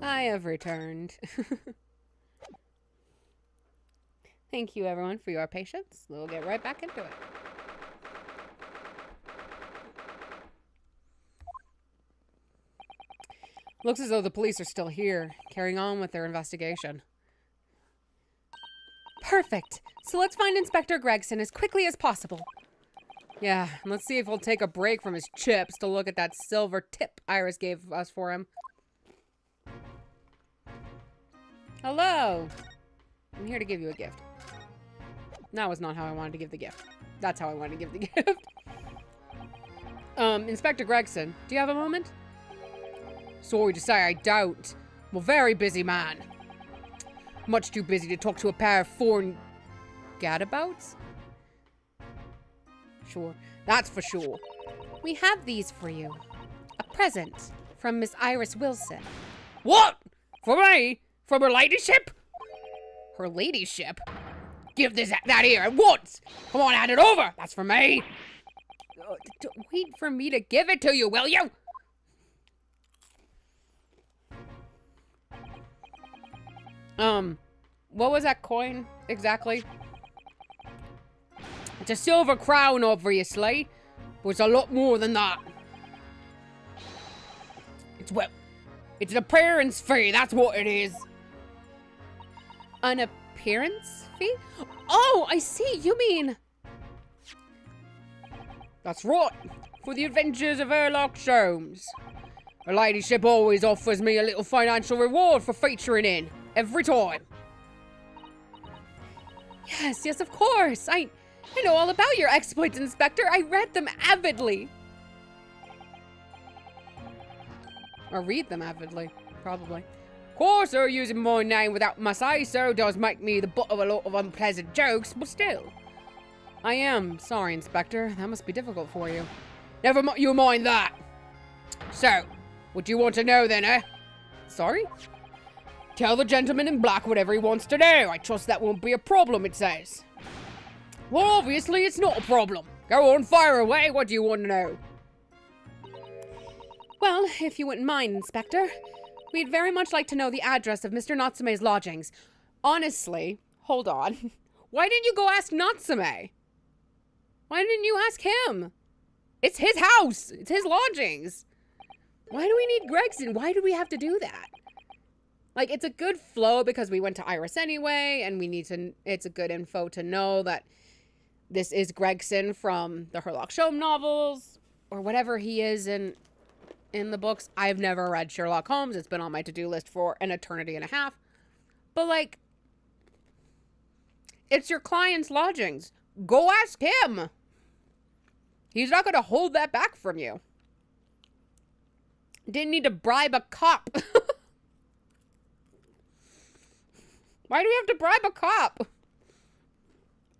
I have returned. Thank you, everyone, for your patience. We'll get right back into it. Looks as though the police are still here, carrying on with their investigation. Perfect. So let's find Inspector Gregson as quickly as possible. Yeah, and let's see if he'll take a break from his chips to look at that silver tip Iris gave us for him. Hello. I'm here to give you a gift. That was not how I wanted to give the gift. That's how I wanted to give the gift. Inspector Gregson, do you have a moment? Sorry to say I don't. I'm a very busy man. Much too busy to talk to a pair of foreign gadabouts? Sure, that's for sure. We have these for you. A present from Miss Iris Wilson. What? For me? From her ladyship? Her ladyship? Give that here at once! Come on, hand it over! That's for me! Wait for me to give it to you, will you? What was that coin exactly? It's a silver crown, obviously, but it's a lot more than that. It's an appearance fee, that's what it is. An appearance fee? Oh, I see. You mean... That's right. For the adventures of Sherlock Holmes. Her ladyship always offers me a little financial reward for featuring in. Every time. Yes, of course. I know all about your exploits, Inspector. I read them avidly. Or read them avidly, probably. Of course, her using my name without my say-so does make me the butt of a lot of unpleasant jokes, but still. I am sorry, Inspector. That must be difficult for you. Never you mind that. So, what do you want to know then, eh? Sorry? Tell the gentleman in black whatever he wants to know. I trust that won't be a problem, it says. Well, obviously, it's not a problem. Go on, fire away. What do you want to know? Well, if you wouldn't mind, Inspector, we'd very much like to know the address of Mr. Natsume's lodgings. Honestly, hold on. Why didn't you go ask Natsume? Why didn't you ask him? It's his house. It's his lodgings. Why do we need Gregson? Why do we have to do that? Like, it's a good flow because we went to Iris anyway, and we need to, it's a good info to know that this is Gregson from the Sherlock Holmes novels, or whatever he is in the books. I've never read Sherlock Holmes. It's been on my to-do list for an eternity and a half. But, like, it's your client's lodgings. Go ask him. He's not going to hold that back from you. Didn't need to bribe a cop. Why do we have to bribe a cop?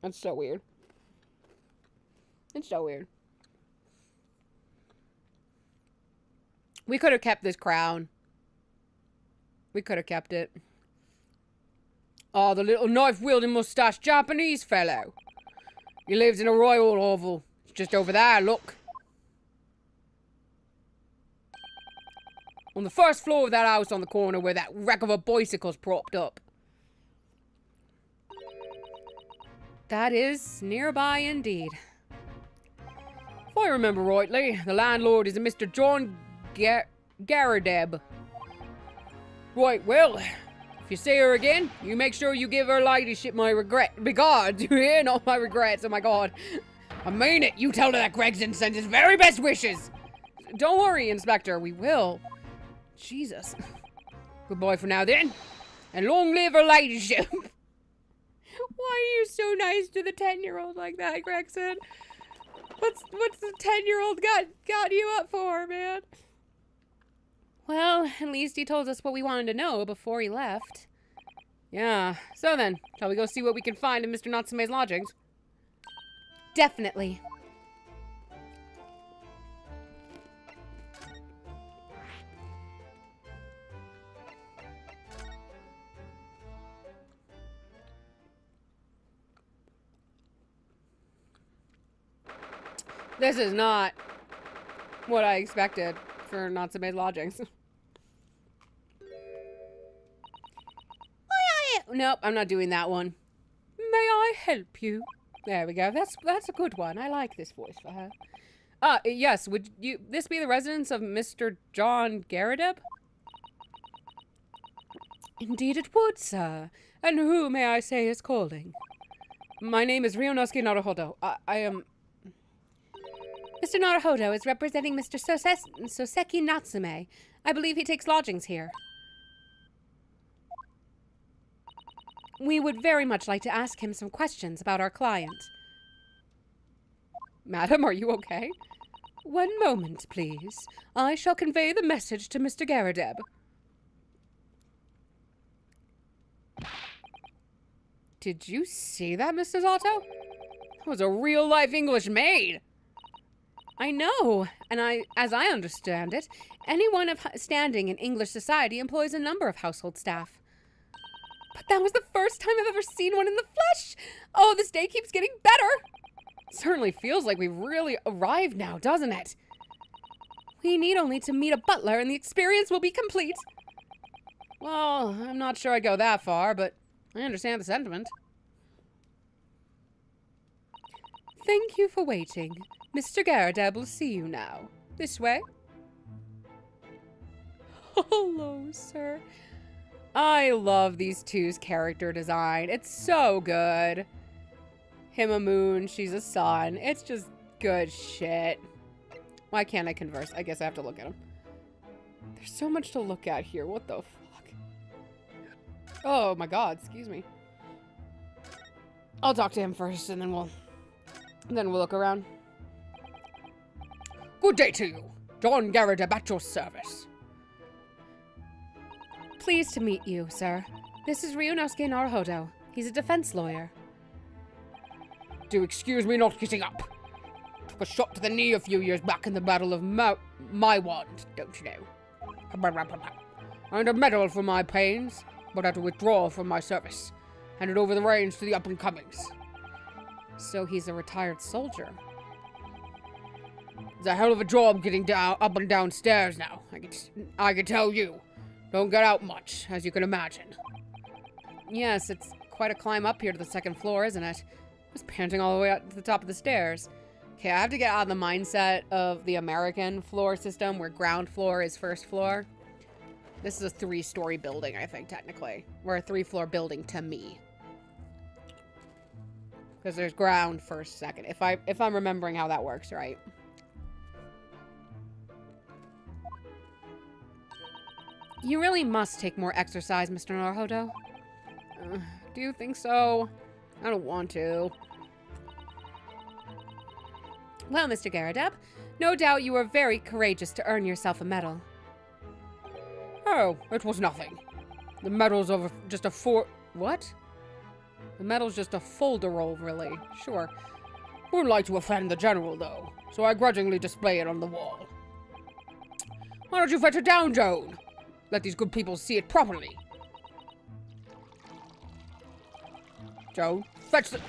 That's so weird. It's so weird. We could have kept this crown. We could have kept it. Oh, the little knife-wielding mustached Japanese fellow. He lives in a royal hovel. It's just over there, look. On the first floor of that house on the corner where that wreck of a bicycle's propped up. That is nearby indeed. If I remember rightly, the landlord is a Mr. John Garadeb. Right, well, if you see her again, you make sure you give her ladyship my regards. You hear? Not my regrets, oh my god. I mean it. You tell her that Gregson sends his very best wishes. Don't worry, Inspector, we will. Jesus. Goodbye for now then. And long live her ladyship. Why are you so nice to the 10-year-old like that, Gregson? What's the 10-year-old got you up for, man? Well, at least he told us what we wanted to know before he left. Yeah. So then, shall we go see what we can find in Mr. Natsume's lodgings? Definitely. This is not what I expected for Natsume's lodgings. Nope, I'm not doing that one. May I help you? There we go. That's a good one. I like this voice for her. Yes, would this be the residence of Mr. John Garadeb? Indeed it would, sir. And who, may I say, is calling? My name is Ryunosuke Naruhodo. I am... Mr. Naruhodo is representing Mr. Soseki Natsume. I believe he takes lodgings here. We would very much like to ask him some questions about our client. Madam, are you okay? One moment, please. I shall convey the message to Mr. Garadeb. Did you see that, Mrs. Otto? That was a real-life English maid. I know, and as I understand it, anyone of standing in English society employs a number of household staff. But that was the first time I've ever seen one in the flesh. Oh, this day keeps getting better. It certainly feels like we've really arrived now, doesn't it? We need only to meet a butler and the experience will be complete. Well, I'm not sure I'd go that far, but I understand the sentiment. Thank you for waiting. Mr. Garadeb will see you now. This way. Hello, sir. I love these two's character design. It's so good. Him a moon, she's a sun. It's just good shit. Why can't I converse? I guess I have to look at him. There's so much to look at here. What the fuck? Oh my god, excuse me. I'll talk to him first and then we'll look around. Good day to you. John Garadeb at your service. Pleased to meet you, sir. This is Ryunosuke Naruhodo. He's a defense lawyer. Do excuse me not getting up. Took a shot to the knee a few years back in the Battle of Maiwand, don't you know? Earned a medal for my pains, but had to withdraw from my service. Handed over the reins to the up-and-comings. So he's a retired soldier. It's a hell of a job getting up and downstairs now. I can tell you. Don't get out much, as you can imagine. Yes, it's quite a climb up here to the second floor, isn't it? I was panting all the way up to the top of the stairs. Okay, I have to get out of the mindset of the American floor system where ground floor is first floor. This is a 3-story building, I think, technically. We're a 3-floor building to me. Because there's ground first, second. If I'm remembering how that works, right? You really must take more exercise, Mr. Naruhodo. Do you think so? I don't want to. Well, Mr. Garadeb, no doubt you were very courageous to earn yourself a medal. Oh, it was nothing. The medal's over just a What? The medal's just a folderol, really. Sure. Wouldn't like to offend the general, though, so I grudgingly display it on the wall. Why don't you fetch it down, Joan? Let these good people see it properly. Joan, fetch the...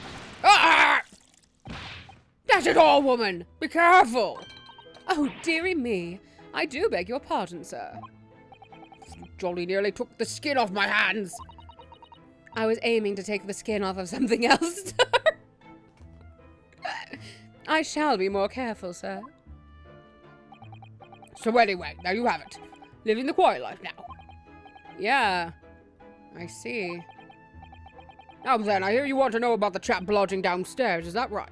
Ah! That's it all, woman! Be careful! Oh, dearie me. I do beg your pardon, sir. You jolly nearly took the skin off my hands. I was aiming to take the skin off of something else, sir. I shall be more careful, sir. So anyway, there you have it. Living the quiet life now. Yeah, I see. Now then, I hear you want to know about the chap lodging downstairs, is that right?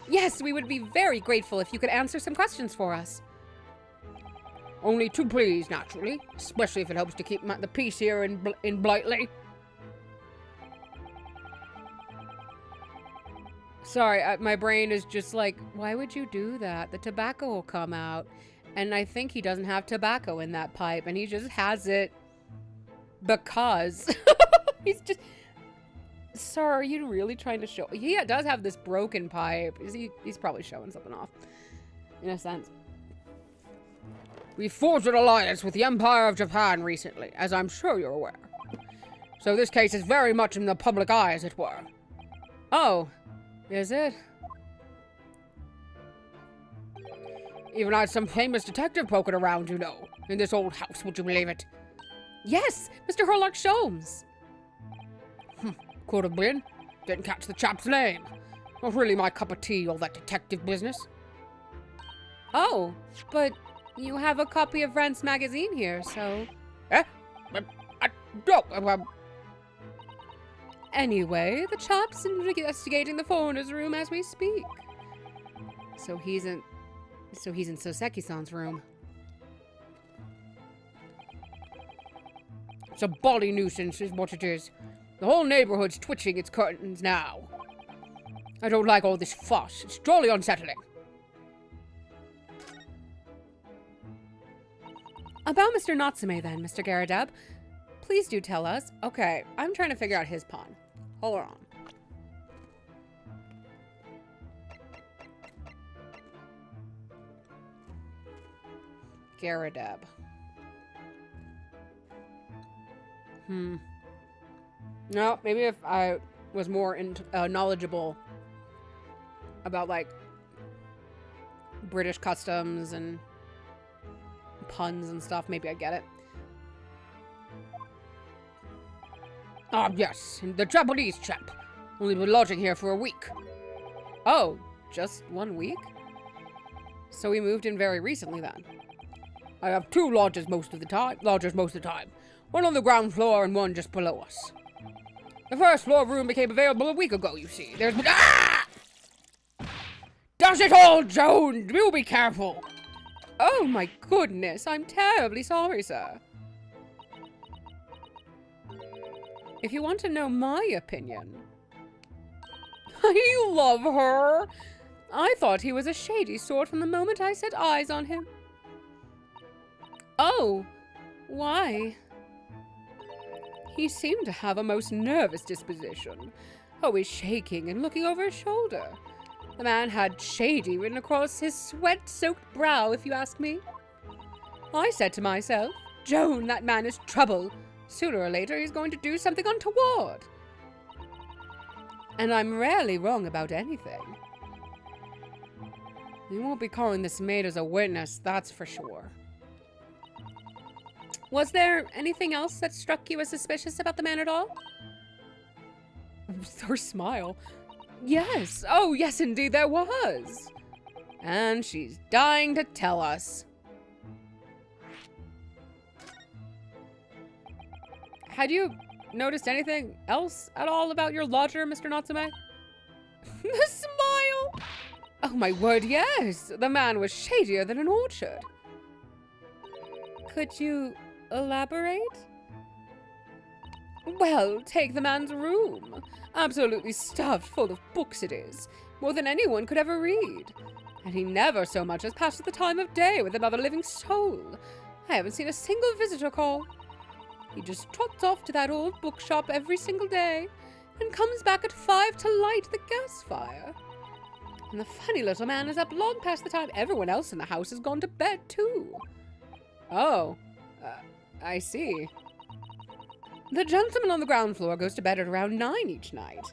Yes, we would be very grateful if you could answer some questions for us. Only too pleased, naturally. Especially if it helps to keep the peace here in Blightly. Sorry, my brain is just like, why would you do that? The tobacco will come out. And I think he doesn't have tobacco in that pipe, and he just has it because he's just... Sir, are you really trying to show... He does have this broken pipe. He's probably showing something off, in a sense. We forged an alliance with the Empire of Japan recently, as I'm sure you're aware. So this case is very much in the public eye, as it were. Oh, is it? Even had some famous detective poking around, you know, in this old house, would you believe it? Yes, Mr. Herlock Sholmes. Could have been. Didn't catch the chap's name. Not really my cup of tea, all that detective business. Oh, but you have a copy of Rance magazine here, so... Eh? No, Anyway, the chap's investigating the foreigner's room as we speak. So he's in Soseki-san's room. it's a bally nuisance is what it is. The whole neighborhood's twitching its curtains now. I don't like all this fuss. It's jolly unsettling. About Mr. Natsume then, Mr. Garadab. Please do tell us. Okay, I'm trying to figure out his pawn. Hold on. Garadab. No, maybe if I was more knowledgeable about, like, British customs and puns and stuff, maybe I get it. Ah, yes, the Japanese chap. Only been lodging here for a week. Oh, just 1 week? So we moved in very recently then. I have two lodges most of the time. One on the ground floor and one just below us. The first floor room became available a week ago, you see. There's been... Ah! Does it all, Joan? Do be careful. Oh my goodness, I'm terribly sorry, sir. If you want to know my opinion... I love her! I thought he was a shady sort from the moment I set eyes on him. Oh, why? He seemed to have a most nervous disposition, always shaking and looking over his shoulder. The man had shady written across his sweat-soaked brow, if you ask me. I said to myself, Joan, that man is trouble. Sooner or later he's going to do something untoward. And I'm rarely wrong about anything. You won't be calling this maid as a witness, that's for sure. Was there anything else that struck you as suspicious about the man at all? Her smile. Yes. Oh, yes, indeed there was. And she's dying to tell us. Had you noticed anything else at all about your lodger, Mr. Natsume? The smile. Oh, my word, yes. The man was shadier than an orchard. Could you elaborate? Well, take the man's room. Absolutely stuffed full of books it is, more than anyone could ever read. And he never so much as passes the time of day with another living soul. I haven't seen a single visitor call. He just trots off to that old bookshop every single day, and comes back at 5 to light the gas fire. And the funny little man is up long past the time everyone else in the house has gone to bed, too. Oh, I see. The gentleman on the ground floor goes to bed at around 9 each night.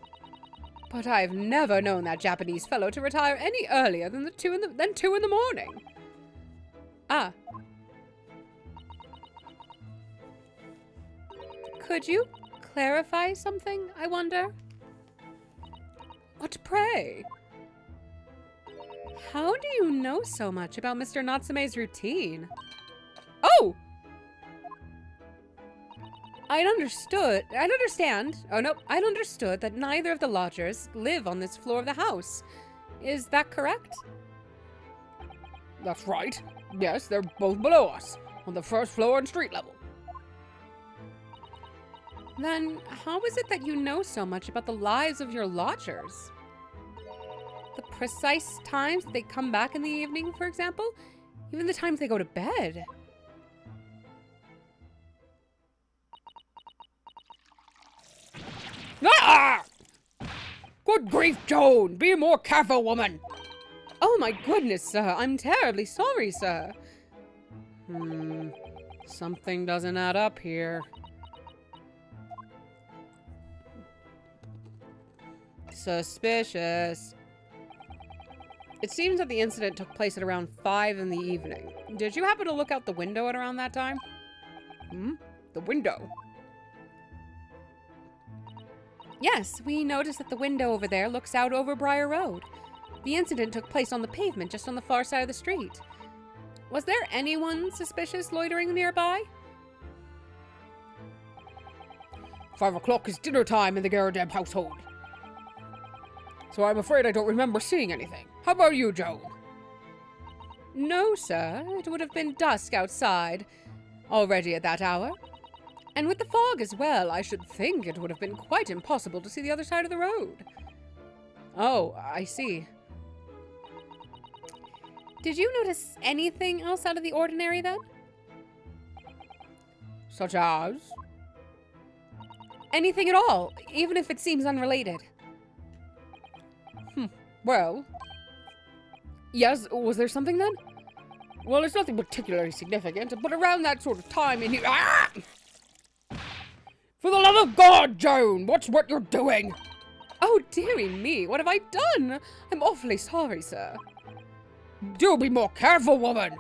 But I've never known that Japanese fellow to retire any earlier than 2 in the morning. Ah. Could you clarify something, I wonder? What pray? How do you know so much about Mr. Natsume's routine? Oh! I'd understand that neither of the lodgers live on this floor of the house. Is that correct? That's right. Yes, they're both below us, on the first floor and street level. Then how is it that you know so much about the lives of your lodgers? The precise times that they come back in the evening, for example? Even the times they go to bed? Ah! Good grief, Joan! Be more careful, woman! Oh my goodness, sir! I'm terribly sorry, sir! Something doesn't add up here. Suspicious. It seems that the incident took place at around 5 in the evening. Did you happen to look out the window at around that time? the window. Yes, we noticed that the window over there looks out over Briar Road. The incident took place on the pavement just on the far side of the street. Was there anyone suspicious loitering nearby? 5 o'clock is dinner time in the Garadeb household. So I'm afraid I don't remember seeing anything. How about you, Joan? No, sir. It would have been dusk outside already at that hour. And with the fog as well, I should think it would have been quite impossible to see the other side of the road. Oh, I see. Did you notice anything else out of the ordinary then? Such as? Anything at all, even if it seems unrelated. Well, Yes, was there something then? well, it's nothing particularly significant, but around that sort of time in here... Ah! For the love of God, Joan, watch what you're doing! Oh, dearie me, what have I done? I'm awfully sorry, sir. Do be more careful, woman!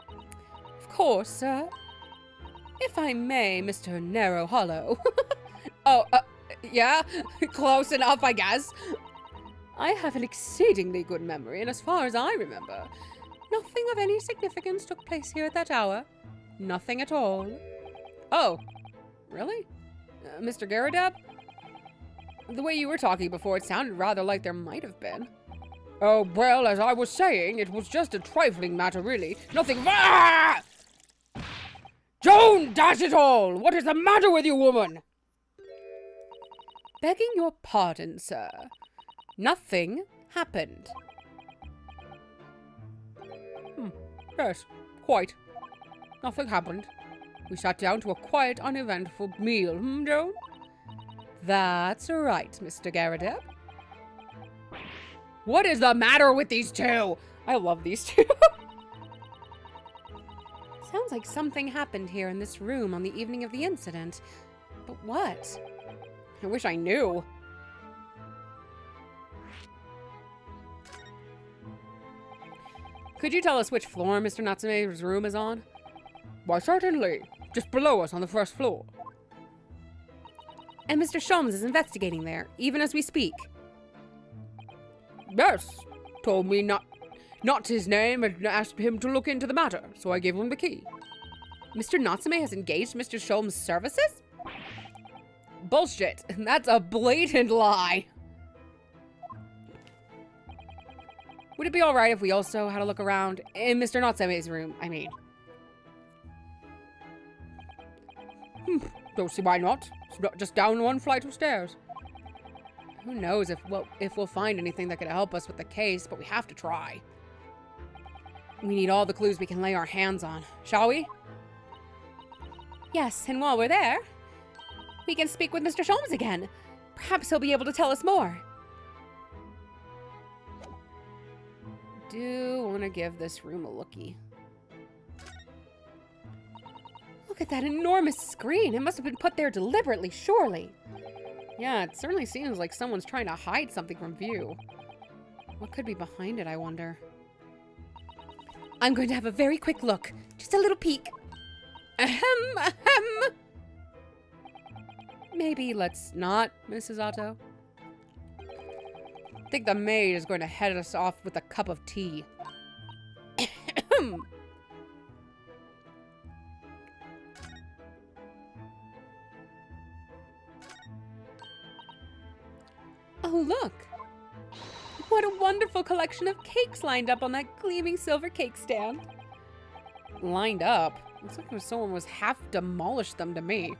Of course, sir. If I may, Mr. Narrow Hollow. Oh, yeah? Close enough, I guess. I have an exceedingly good memory, and as far as I remember, nothing of any significance took place here at that hour. Nothing at all. Oh, really? Mr. Garadeb? The way you were talking before, it sounded rather like there might have been. Oh, well, as I was saying, it was just a trifling matter, really. Nothing... Ah! Joan, dash it all! What is the matter with you, woman? Begging your pardon, sir. Nothing happened. Yes, quite. Nothing happened. We sat down to a quiet, uneventful meal, Joan? That's right, Mr. Garadeb. What is the matter with these two? I love these two. Sounds like something happened here in this room on the evening of the incident. But what? I wish I knew. Could you tell us which floor Mr. Natsume's room is on? Why, certainly. Just below us on the first floor. And Mr. Sholmes is investigating there, even as we speak. Yes. Told me not his name and asked him to look into the matter, so I gave him the key. Mr. Natsume has engaged Mr. Sholmes' services? Bullshit. That's a blatant lie. Would it be alright if we also had a look around in Mr. Natsume's room, I mean? Don't see why not. It's not just down one flight of stairs. Who knows if we'll find anything that could help us with the case, but we have to try. We need all the clues we can lay our hands on, shall we? Yes, and while we're there, we can speak with Mr. Sholmes again. Perhaps he'll be able to tell us more. Do want to give this room a looky. Look at that enormous screen. It must have been put there deliberately, surely. Yeah, it certainly seems like someone's trying to hide something from view. What could be behind it, I wonder? I'm going to have a very quick look. Just a little peek. Ahem, ahem. Maybe let's not, Mrs. Otto. I think the maid is going to head us off with a cup of tea. Oh, look. What a wonderful collection of cakes lined up on that gleaming silver cake stand. Lined up? Looks like someone was half demolished them to me.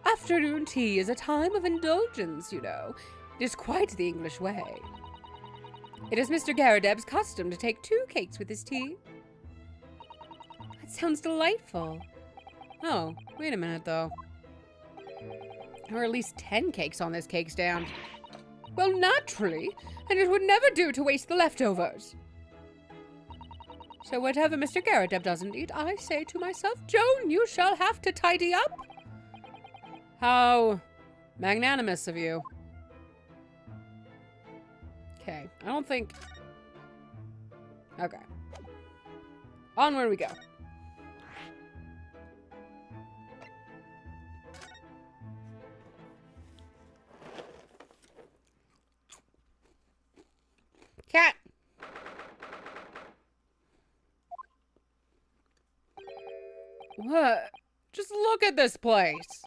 Afternoon tea is a time of indulgence, you know. It is quite the English way. It is Mr. Garadeb's custom to take 2 cakes with his tea. That sounds delightful. Oh, wait a minute, though. There are at least 10 cakes on this cake stand. Well, naturally, and it would never do to waste the leftovers. So whatever Mr. Garadeb doesn't eat, I say to myself, Joan, you shall have to tidy up. How magnanimous of you. Okay, I don't think... Okay. Onward we go. What? Just look at this place.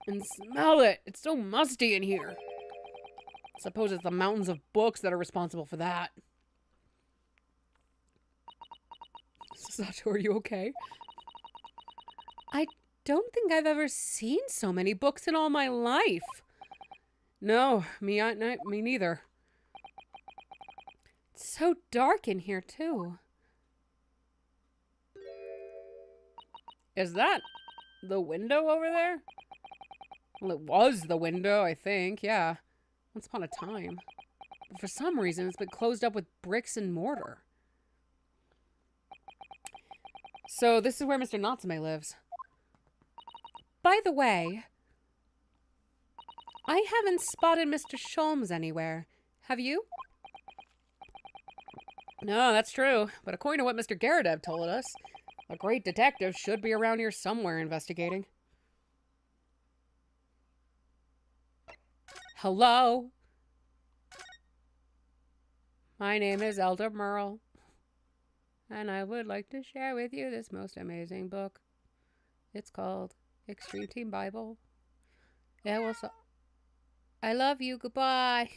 And smell it. It's so musty in here. I suppose it's the mountains of books that are responsible for that. Sato, are you okay? I don't think I've ever seen so many books in all my life. No, me neither. It's so dark in here, too. Is that the window over there? Well, it was the window, I think, yeah. Once upon a time. But for some reason, it's been closed up with bricks and mortar. So this is where Mr. Natsume lives. By the way, I haven't spotted Mr. Sholmes anywhere. Have you? No, that's true. But according to what Mr. Garadev told us, a great detective should be around here somewhere investigating. Hello? My name is Elder Merle, and I would like to share with you this most amazing book. It's called Extreme Team Bible. Yeah, well, so I love you. Goodbye.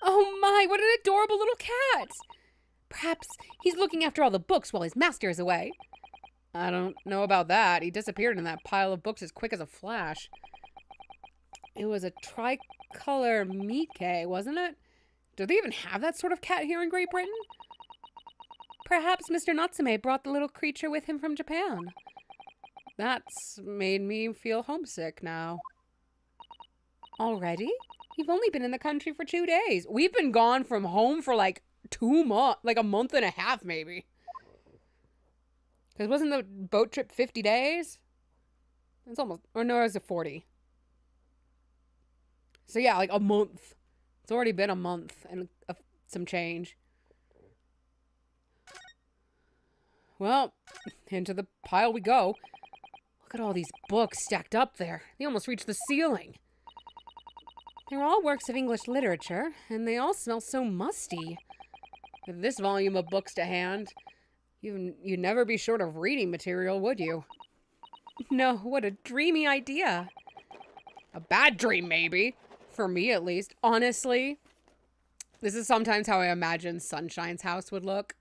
Oh my, what an adorable little cat! Perhaps he's looking after all the books while his master is away. I don't know about that. He disappeared in that pile of books as quick as a flash. It was a tricolor Mike, wasn't it? Do they even have that sort of cat here in Great Britain? Perhaps Mr. Natsume brought the little creature with him from Japan. That's made me feel homesick now. Already? You've only been in the country for 2 days. We've been gone from home for like 2 months, like a month and a half maybe. Because wasn't the boat trip 50 days? It's almost, or no, it was a 40. So yeah, like a month. It's already been a month and some change. Well, into the pile we go. Look at all these books stacked up there. They almost reach the ceiling. They're all works of English literature, and they all smell so musty. With this volume of books to hand, you'd never be short of reading material, would you? No, what a dreamy idea. A bad dream, maybe. For me, at least. Honestly, this is sometimes how I imagine Sunshine's house would look.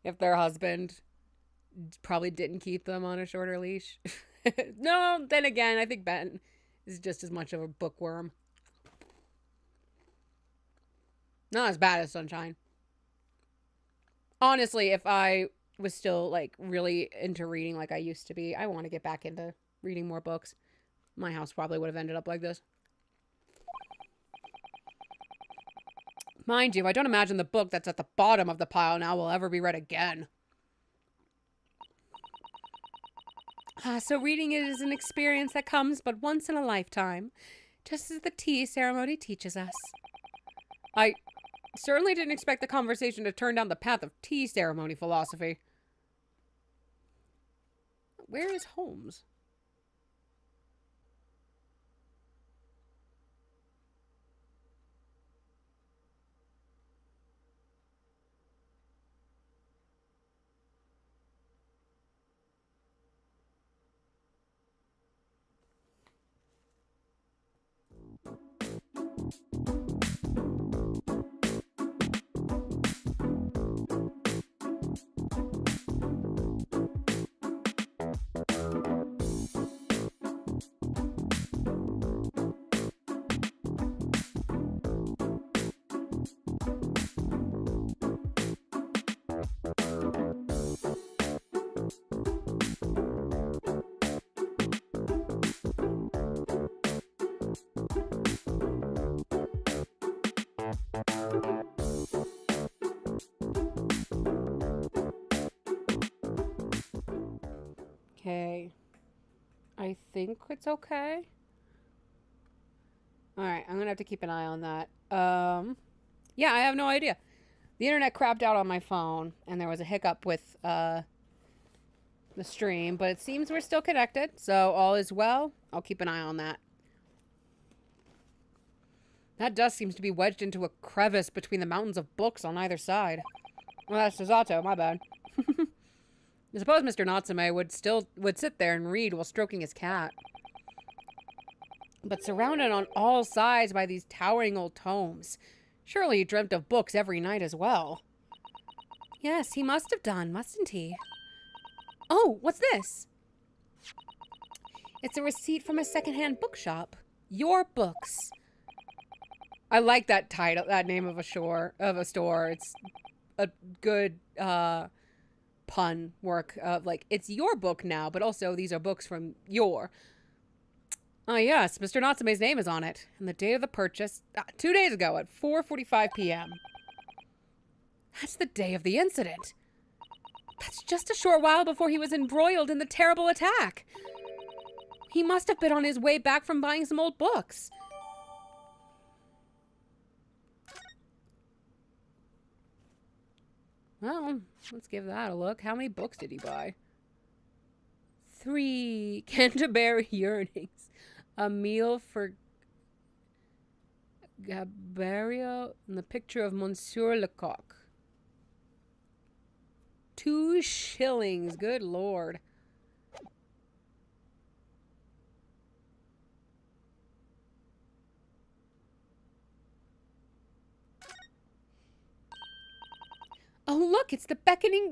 if their husband probably didn't keep them on a shorter leash. No, then again, I think Ben is just as much of a bookworm. Not as bad as Sunshine. Honestly, if I was still, like, really into reading like I used to be, I want to get back into reading more books. My house probably would have ended up like this. Mind you, I don't imagine the book that's at the bottom of the pile now will ever be read again. So reading is an experience that comes but once in a lifetime, just as the tea ceremony teaches us. I certainly didn't expect the conversation to turn down the path of tea ceremony philosophy. Where is Holmes? Okay. I think it's okay. Alright, I'm gonna have to keep an eye on that. Yeah, I have no idea. The internet crapped out on my phone, and there was a hiccup with, the stream, but it seems we're still connected, so all is well. I'll keep an eye on that. That dust seems to be wedged into a crevice between the mountains of books on either side. Well, that's Susato, my bad. I suppose Mr. Natsume would sit there and read while stroking his cat. But surrounded on all sides by these towering old tomes, surely he dreamt of books every night as well. Yes, he must have done, mustn't he? Oh, what's this? It's a receipt from a secondhand bookshop. Your Books. I like that title, that name of a store. It's a good pun work of like, it's your book now, but also these are books from your. Oh yes, Mr. Natsume's name is on it, and the date of the purchase, 2 days ago at 4:45 p.m. That's the day of the incident. That's just a short while before he was embroiled in the terrible attack. He must have been on his way back from buying some old books. Well, let's give that a look. How many books did he buy? 3 Canterbury Yearnings. A meal for Gabario and the picture of Monsieur Lecoq. 2 shillings. Good lord. Oh, look, it's a beckoning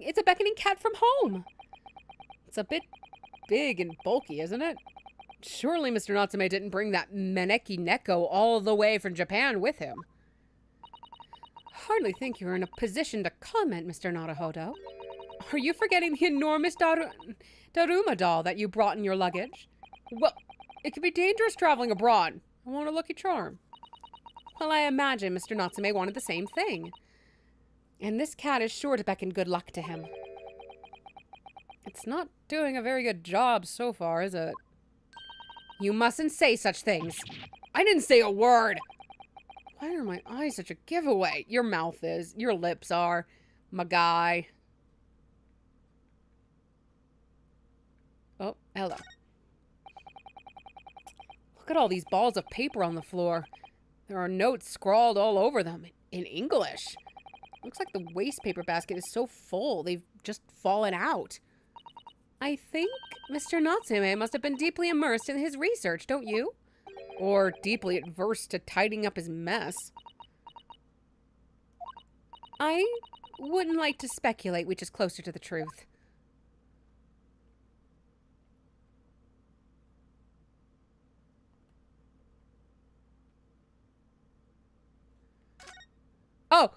cat from home. It's a bit big and bulky, isn't it? Surely Mr. Natsume didn't bring that Meneki Neko all the way from Japan with him. Hardly think you're in a position to comment, Mr. Naruhodo. Are you forgetting the enormous Daruma doll that you brought in your luggage? Well, it could be dangerous traveling abroad. I want a lucky charm. Well, I imagine Mr. Natsume wanted the same thing. And this cat is sure to beckon good luck to him. It's not doing a very good job so far, is it? You mustn't say such things. I didn't say a word. Why are my eyes such a giveaway? Your mouth is. Your lips are. My guy. Oh, hello. Look at all these balls of paper on the floor. There are notes scrawled all over them in English. Looks like the waste paper basket is so full, they've just fallen out. I think Mr. Natsume must have been deeply immersed in his research, don't you? Or deeply adverse to tidying up his mess. I wouldn't like to speculate which is closer to the truth. Oh,